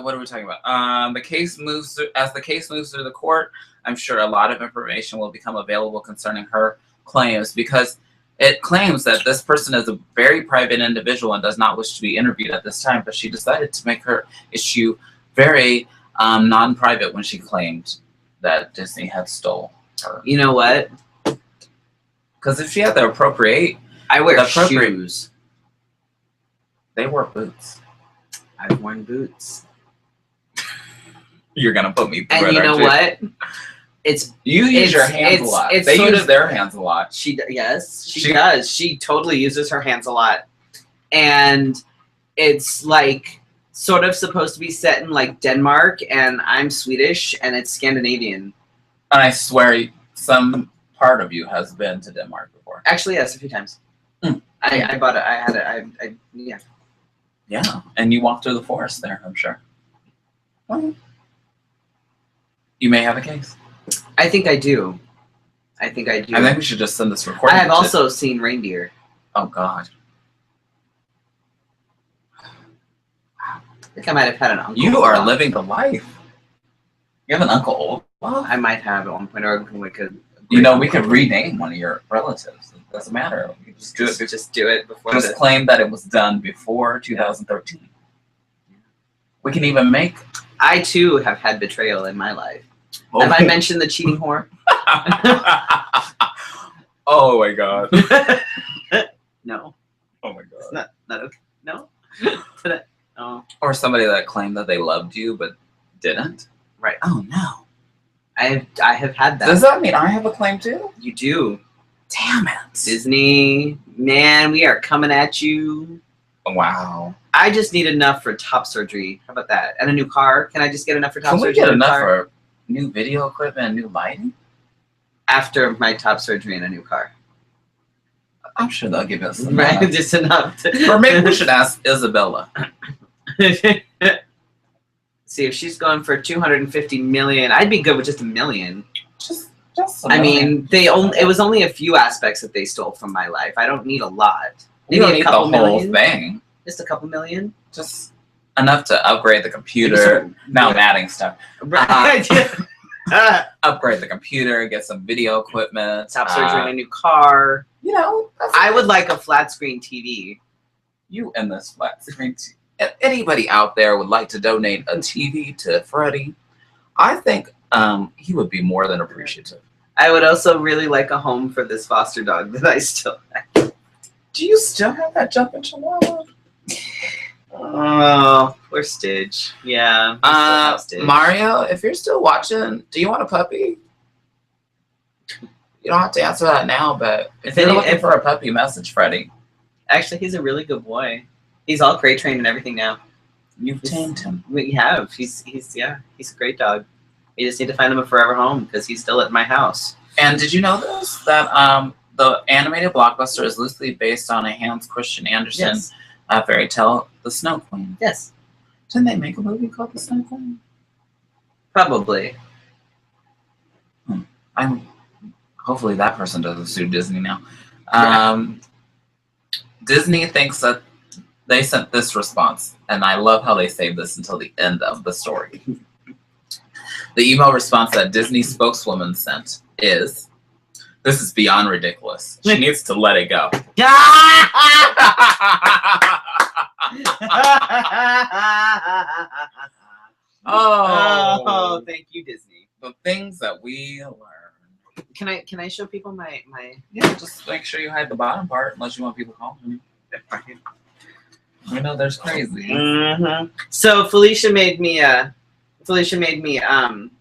Speaker 1: What are we talking about? The case moves as the case moves through the court. I'm sure a lot of information will become available concerning her claims because it claims that this person is a very private individual and does not wish to be interviewed at this time. But she decided to make her issue very non-private when she claimed that Disney had stole her.
Speaker 2: You know what?
Speaker 1: Because if she had to appropriate,
Speaker 2: I wear shoes.
Speaker 1: They wore boots.
Speaker 2: I've worn boots.
Speaker 1: You're gonna put me through
Speaker 2: and
Speaker 1: it,
Speaker 2: you know what?
Speaker 1: You use your hands a lot. They use their hands a lot.
Speaker 2: She does. She totally uses her hands a lot, and it's like sort of supposed to be set in like Denmark, and I'm Swedish, and it's Scandinavian.
Speaker 1: And I swear, some part of you has been to Denmark before.
Speaker 2: Actually, yes, a few times. I bought it. I had it. Yeah.
Speaker 1: Yeah, and you walked through the forest there, I'm sure. Well, you may have a case.
Speaker 2: I think I do. I think
Speaker 1: we should just send this recording.
Speaker 2: I have also seen reindeer.
Speaker 1: Oh, God.
Speaker 2: I think I might have had an uncle.
Speaker 1: You are living the life. You have an uncle.
Speaker 2: Well, I might have at one point, or we could.
Speaker 1: You know, we could rename one of your relatives. It doesn't matter. We could just do it.
Speaker 2: Just do it before.
Speaker 1: Just claim that it was done before 2013. Yeah. We can even make.
Speaker 2: I too have had betrayal in my life. Oh. Have I mentioned the cheating whore?
Speaker 1: Oh my God.
Speaker 2: No.
Speaker 1: Oh my God.
Speaker 2: It's not okay. No. Oh.
Speaker 1: Or somebody that claimed that they loved you but didn't.
Speaker 2: Right.
Speaker 1: Oh no.
Speaker 2: I have had that.
Speaker 1: Does that mean I have a claim too?
Speaker 2: You do.
Speaker 1: Damn it.
Speaker 2: Disney, man, we are coming at you.
Speaker 1: Wow.
Speaker 2: I just need enough for top surgery. How about that? And a new car. Can I just get enough for top surgery?
Speaker 1: Can we get enough for new video equipment and new lighting?
Speaker 2: After my top surgery and a new car.
Speaker 1: I'm sure they'll give us some.
Speaker 2: Right, just enough.
Speaker 1: Or maybe we should ask Isabella.
Speaker 2: See, if she's going for 250 million, I'd be good with just $1 million.
Speaker 1: Just
Speaker 2: I mean, it was only a few aspects that they stole from my life. I don't need a lot.
Speaker 1: Maybe a couple million. Thing.
Speaker 2: Just a couple million.
Speaker 1: Just enough to upgrade the computer. Now I'm adding stuff.
Speaker 2: Right.
Speaker 1: Upgrade the computer, get some video equipment.
Speaker 2: Top surgery and a new car.
Speaker 1: You know,
Speaker 2: I would like a flat screen TV.
Speaker 1: You and this flat screen TV. If anybody out there would like to donate a TV to Freddy, I think he would be more than appreciative.
Speaker 2: I would also really like a home for this foster dog that I still have.
Speaker 1: Do you still have that jumping chihuahua?
Speaker 2: Oh, poor Stitch. Yeah.
Speaker 1: Stitch. Mario, if you're still watching, do you want a puppy? You don't have to answer that now, but if you're looking for a puppy, message Freddy.
Speaker 2: Actually, he's a really good boy. He's all crate trained and everything now.
Speaker 1: You've tamed him.
Speaker 2: We have. He's a great dog. We just need to find him a forever home because he's still at my house.
Speaker 1: And did you know this? That the animated blockbuster is loosely based on a Hans Christian Andersen fairy tale, The Snow Queen.
Speaker 2: Yes.
Speaker 1: Didn't they make a movie called The Snow Queen?
Speaker 2: Probably.
Speaker 1: Hopefully that person doesn't sue Disney now. Disney thinks that they sent this response, and I love how they saved this until the end of the story. The email response that Disney spokeswoman sent is, "This is beyond ridiculous. She needs to let it go."
Speaker 2: Oh, thank you, Disney.
Speaker 1: The things that we learn.
Speaker 2: Can I show people my?
Speaker 1: Yeah, just make sure you hide the bottom part unless you want people calling you. I know there's crazy.
Speaker 2: Mm-hmm. So Felicia made me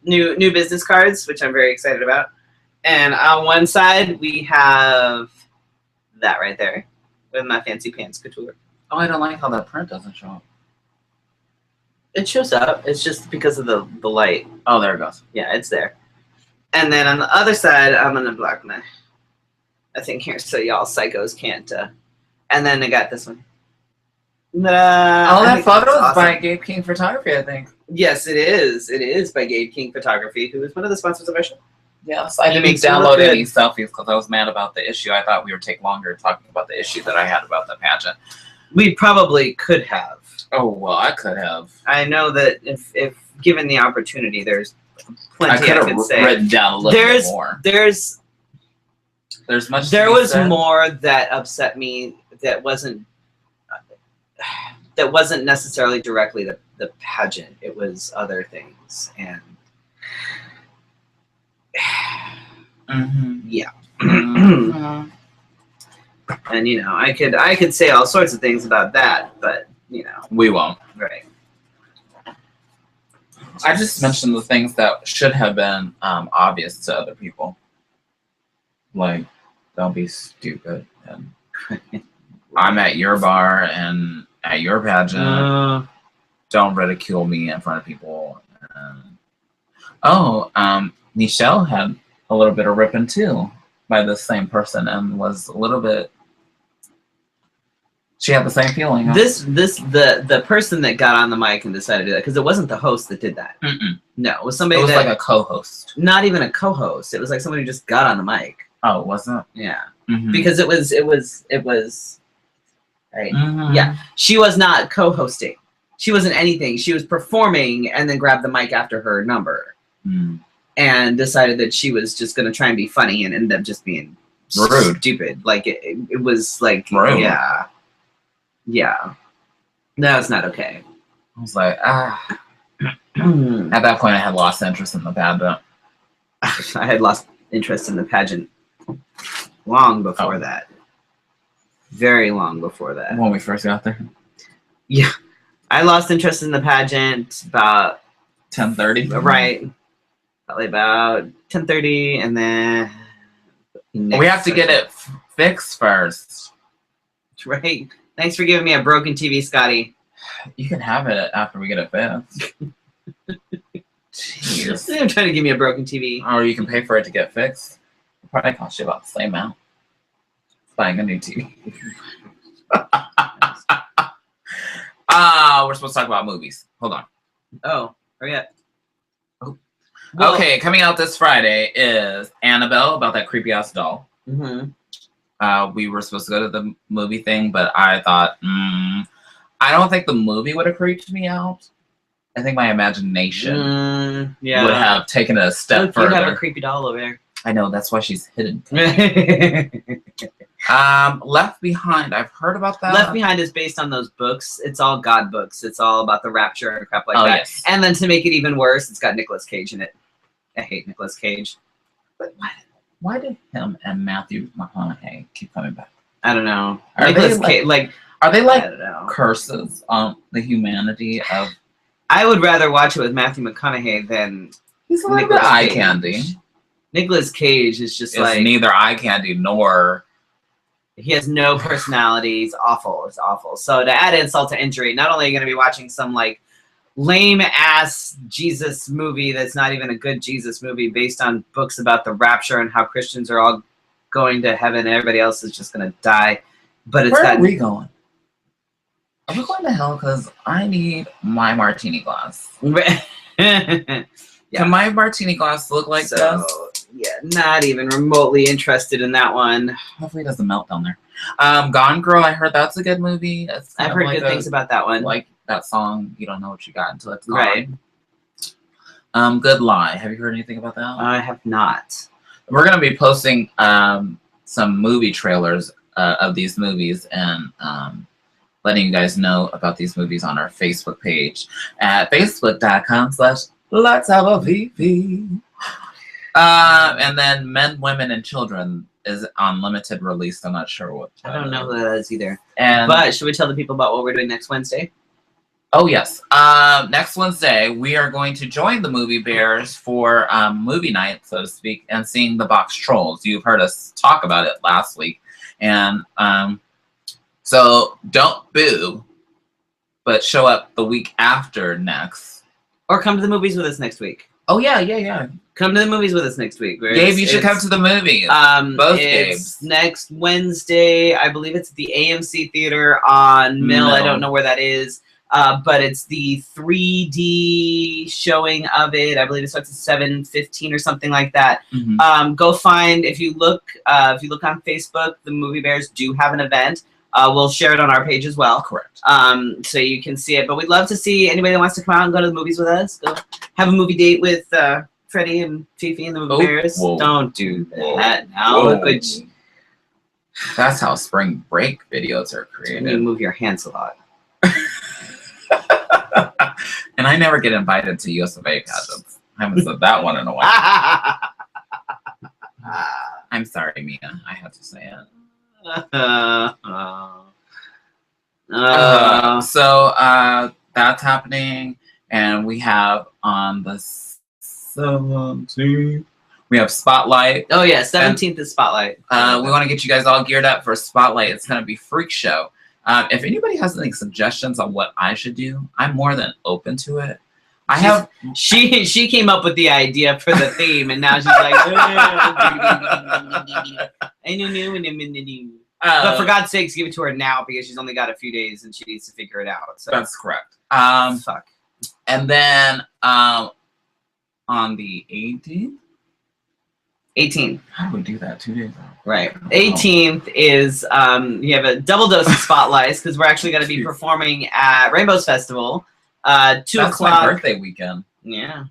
Speaker 2: new business cards, which I'm very excited about. And on one side we have that right there with my fancy pants couture.
Speaker 1: Oh, I don't like how that print doesn't show up.
Speaker 2: It shows up. It's just because of the light.
Speaker 1: Oh, there it goes.
Speaker 2: Yeah, it's there. And then on the other side, I'm gonna block my thing here so y'all psychos can't. And then I got this one.
Speaker 1: That photo is by Gabe King Photography, I think.
Speaker 2: Yes, it is. It is by Gabe King Photography, who is one of the sponsors of our show.
Speaker 1: Yes, I didn't download any selfies because I was mad about the issue. I thought we would take longer talking about the issue that I had about the pageant.
Speaker 2: We probably could have.
Speaker 1: Oh, well, I could have.
Speaker 2: I know that if given the opportunity, there's plenty I could say.
Speaker 1: Written down a little bit more.
Speaker 2: There's
Speaker 1: much.
Speaker 2: There was more that upset me that wasn't necessarily directly the pageant. It was other things, and yeah.
Speaker 1: Mm-hmm.
Speaker 2: And you know, I could say all sorts of things about that, but you know,
Speaker 1: we won't.
Speaker 2: Right.
Speaker 1: I just mentioned the things that should have been obvious to other people, like don't be stupid. And I'm at your bar and at your pageant. Don't ridicule me in front of people. Michelle had a little bit of ripping too by the same person and was a little bit. She had the same feeling. Huh?
Speaker 2: The person that got on the mic and decided to do that, because it wasn't the host that did that.
Speaker 1: Mm-mm.
Speaker 2: No, it was somebody.
Speaker 1: It was like a co-host.
Speaker 2: Not even a co-host. It was like somebody who just got on the mic.
Speaker 1: Oh, wasn't it?
Speaker 2: Yeah,
Speaker 1: because
Speaker 2: it was right.
Speaker 1: Mm-hmm.
Speaker 2: Yeah, she was not co-hosting. She wasn't anything. She was performing and then grabbed the mic after her number and decided that she was just going to try and be funny and ended up just being
Speaker 1: rude,
Speaker 2: stupid. Like it was like
Speaker 1: rude.
Speaker 2: Yeah, that's not okay.
Speaker 1: I was like, at that point, I had lost interest in the pageant.
Speaker 2: I had lost interest in the pageant long before that. Very long before that.
Speaker 1: When we first got there.
Speaker 2: Yeah, I lost interest in the pageant about
Speaker 1: 10:30.
Speaker 2: Right, probably about 10:30, and then
Speaker 1: we have to get it fixed first.
Speaker 2: Right. Thanks for giving me a broken TV, Scotty.
Speaker 1: You can have it after we get it fixed. Jeez.
Speaker 2: I'm trying to give me a broken TV.
Speaker 1: Or you can pay for it to get fixed. It'll probably cost you about the same amount. Buying a new TV. We're supposed to talk about movies. Hold on.
Speaker 2: Oh, hurry up.
Speaker 1: Oh. Well, okay, coming out this Friday is Annabelle, about that creepy ass doll. We were supposed to go to the movie thing, but I thought, I don't think the movie would have creeped me out. I think my imagination would have taken it a step further.
Speaker 2: You have a creepy doll over there.
Speaker 1: I know, that's why she's hidden. Left Behind, I've heard about that.
Speaker 2: Left Behind is based on those books. It's all God books. It's all about the rapture and crap like that.
Speaker 1: Yes.
Speaker 2: And then to make it even worse, it's got Nicolas Cage in it. I hate Nicolas Cage.
Speaker 1: But why did him and Matthew McConaughey keep coming back?
Speaker 2: I don't know.
Speaker 1: Are they like curses on the humanity of?
Speaker 2: I would rather watch it with Matthew McConaughey than
Speaker 1: he's a little bit eye candy.
Speaker 2: Nicolas Cage is just like
Speaker 1: neither eye candy nor.
Speaker 2: He has no personality. He's awful. It's awful. So to add insult to injury, not only are you going to be watching some like lame ass Jesus movie that's not even a good Jesus movie based on books about the rapture and how Christians are all going to heaven and everybody else is just gonna die. But it's
Speaker 1: Where are we going? Are we going to hell? Because I need my martini glass.
Speaker 2: Yeah.
Speaker 1: Can my martini glass look like this?
Speaker 2: Yeah, not even remotely interested in that one.
Speaker 1: Hopefully it doesn't melt down there. Gone Girl, I heard that's a good movie.
Speaker 2: I've heard good things about that one.
Speaker 1: Like that song, You Don't Know What You Got Until It's Gone.
Speaker 2: Right.
Speaker 1: Good Lie. Have you heard anything about that one?
Speaker 2: I have not.
Speaker 1: We're going to be posting some movie trailers of these movies and letting you guys know about these movies on our Facebook page at facebook.com/let'shaveaVP. And then Men, Women, and Children is on limited release. I'm not sure what.
Speaker 2: I don't know who that is either.
Speaker 1: And
Speaker 2: but should we tell the people about what we're doing next Wednesday?
Speaker 1: Oh, yes. Next Wednesday, we are going to join the Movie Bears for movie night, so to speak, and seeing The Box Trolls. You've heard us talk about it last week. And so don't boo, but show up the week after next.
Speaker 2: Or come to the movies with us next week.
Speaker 1: Oh, yeah.
Speaker 2: Come to the movies with us next week.
Speaker 1: Gabe, you should come to the movies. Both Gabes.
Speaker 2: Next Wednesday. I believe it's at the AMC Theater on Mill.
Speaker 1: No.
Speaker 2: I don't know where that is. But it's the 3D showing of it. I believe it starts at 7:15 or something like that.
Speaker 1: Mm-hmm.
Speaker 2: Go find, if you look on Facebook, the Movie Bears do have an event. We'll share it on our page as well.
Speaker 1: Correct.
Speaker 2: So you can see it. But we'd love to see anybody that wants to come out and go to the movies with us. Go have a movie date with Freddy and Fefe and the Movie Bears.
Speaker 1: Whoa.
Speaker 2: Don't do that now.
Speaker 1: Whoa.
Speaker 2: Look what
Speaker 1: That's how spring break videos are created.
Speaker 2: you move your hands a lot.
Speaker 1: And I never get invited to US of A pageants. I haven't said that one in a while. I'm sorry, Mia. I had to say it. So that's happening, and we have on the 17th, we have Spotlight.
Speaker 2: Oh yeah, 17th is Spotlight.
Speaker 1: We want to get you guys all geared up for Spotlight. It's going to be freak show. If anybody has any suggestions on what I should do, I'm more than open to it.
Speaker 2: She came up with the idea for the theme, and now she's like, but for God's sakes, give it to her now because she's only got a few days and she needs to figure it out. So
Speaker 1: that's correct.
Speaker 2: Fuck.
Speaker 1: And then on the 18th.
Speaker 2: 18th.
Speaker 1: How do we do that? 2 days out.
Speaker 2: Right. 18th is you have a double dose of spotlights because we're actually going to be performing at Rainbows Festival. 2
Speaker 1: That's
Speaker 2: o'clock.
Speaker 1: my birthday weekend.
Speaker 2: Yeah.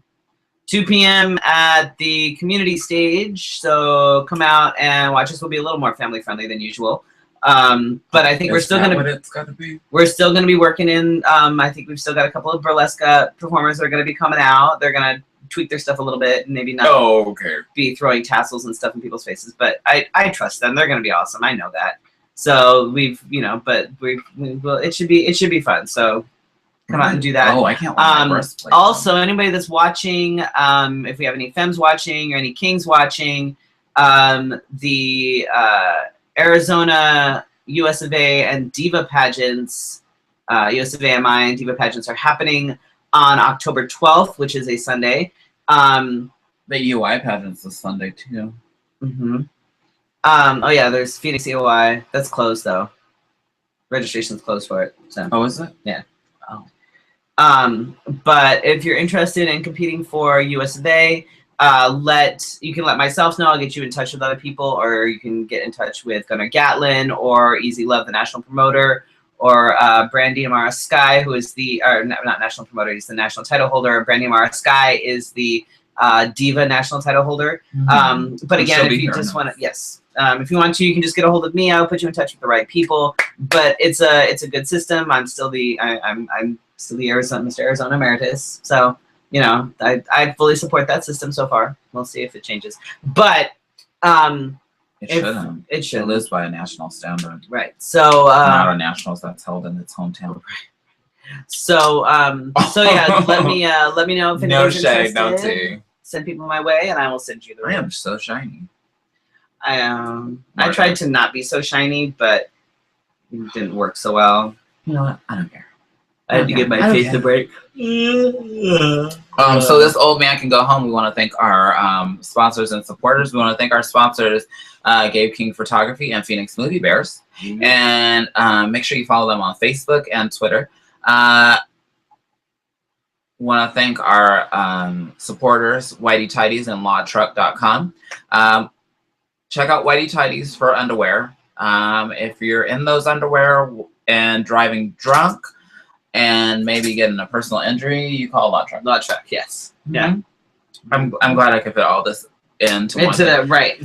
Speaker 2: 2 p.m. at the community stage. So come out and watch us. We'll be a little more family friendly than usual. But I think we're still going to.
Speaker 1: It's got to be.
Speaker 2: We're still going to be working in. I think we've still got a couple of burlesque performers that are going to be coming out. They're going to tweak their stuff a little bit and maybe not be throwing tassels and stuff in people's faces. But I trust them. They're going to be awesome. I know that. So it should be fun. So come out and do that.
Speaker 1: Oh, I can't wait.
Speaker 2: Also, anybody that's watching, if we have any femmes watching or any kings watching, the Arizona US of A and Diva pageants, US of AMI and Diva pageants are happening on October 12th, which is a Sunday.
Speaker 1: The UI pageant's this Sunday too.
Speaker 2: Mm-hmm. Oh yeah, there's Phoenix EOI. That's closed though. Registration's closed for it. So.
Speaker 1: Oh, is it?
Speaker 2: Yeah.
Speaker 1: Oh.
Speaker 2: But if you're interested in competing for US of A, you can let myself know. I'll get you in touch with other people, or you can get in touch with Gunnar Gatlin or Easy Love, the national promoter, or Brandy Amara Sky, who is not national promoter, he's the national title holder. Brandy Amara Sky is the Diva national title holder.
Speaker 1: Mm-hmm.
Speaker 2: But again, if you just want to, if you want to, you can just get a hold of me. I'll put you in touch with the right people. But it's a good system. I'm still I'm still the Mr. Arizona Emeritus. So, I fully support that system so far. We'll see if it changes. But
Speaker 1: it should. It lives by a national standard.
Speaker 2: Right. So
Speaker 1: not a nationals that's held in its hometown.
Speaker 2: So yeah, let me know if anybody's interested.
Speaker 1: No tea.
Speaker 2: Send people my way, and I will send you the.
Speaker 1: I am so shiny.
Speaker 2: I tried to not be so shiny, but it didn't work so well.
Speaker 1: You know what? I don't care.
Speaker 2: I had to give my face a break.
Speaker 1: So this old man can go home. We want to thank our sponsors and supporters. We want to thank our sponsors, Gabe King Photography and Phoenix Movie Bears. And make sure you follow them on Facebook and Twitter. Want to thank our supporters, Whitey Tidies and lawtruck.com. Check out Whitey Tidies for underwear. If you're in those underwear and driving drunk and maybe getting a personal injury, you call Law Truck.
Speaker 2: Law Truck, yes. Yeah.
Speaker 1: I'm glad I could fit all this into one
Speaker 2: that, right.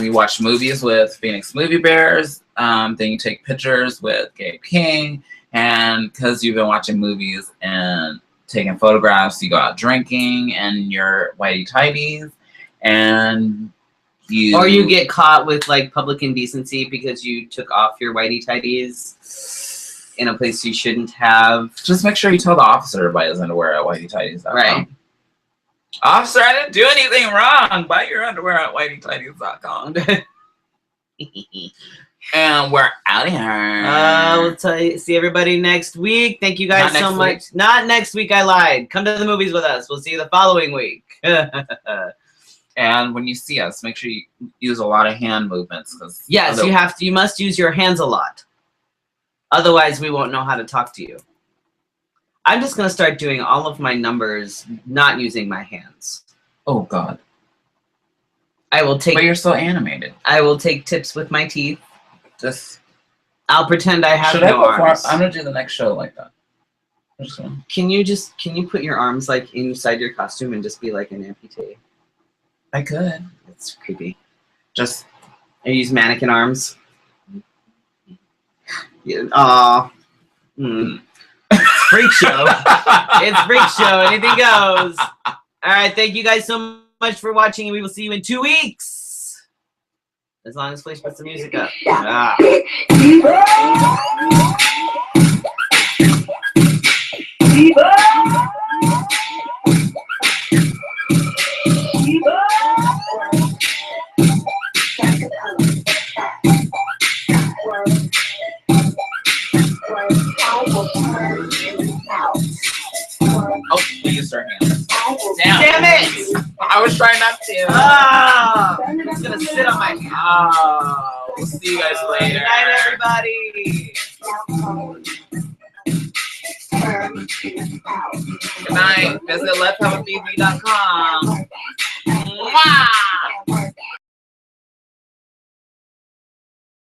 Speaker 1: You watch movies with Phoenix Movie Bears. Then you take pictures with Gabe King. And because you've been watching movies and taking photographs, you go out drinking and you're whitey tidies. And
Speaker 2: or you get caught with like public indecency because you took off your whitey tidies in a place you shouldn't have.
Speaker 1: Just make sure you tell the officer to buy his underwear at whiteytidies.com.
Speaker 2: Right.
Speaker 1: Officer, I didn't do anything wrong. Buy your underwear at whiteytidies.com. And we're out of here.
Speaker 2: We'll see everybody next week. Thank you guys so much. Not next week, I lied. Come to the movies with us. We'll see you the following week.
Speaker 1: And when you see us, make sure you use a lot of hand movements.
Speaker 2: Yes, you must use your hands a lot. Otherwise, we won't know how to talk to you. I'm just going to start doing all of my numbers not using my hands.
Speaker 1: Oh, God.
Speaker 2: I will take...
Speaker 1: But you're so animated.
Speaker 2: I will take tips with my teeth.
Speaker 1: Just...
Speaker 2: I'll pretend I have no arms.
Speaker 1: I'm going to do the next show like that.
Speaker 2: Can you put your arms like inside your costume and just be like an amputee?
Speaker 1: I could.
Speaker 2: It's creepy.
Speaker 1: Just...
Speaker 2: I use mannequin arms. Yeah. Freak show. It's freak show. Anything goes. All right. Thank you guys so much for watching, and we will see you in 2 weeks. As long as Felicia puts the music up.
Speaker 1: Oh, we used our hands.
Speaker 2: Damn it!
Speaker 1: I was trying not to.
Speaker 2: I'm just gonna sit on my hand.
Speaker 1: We'll see you guys later.
Speaker 2: Good night, everybody.
Speaker 1: Good night. Visit letshaveabb.com. Wow.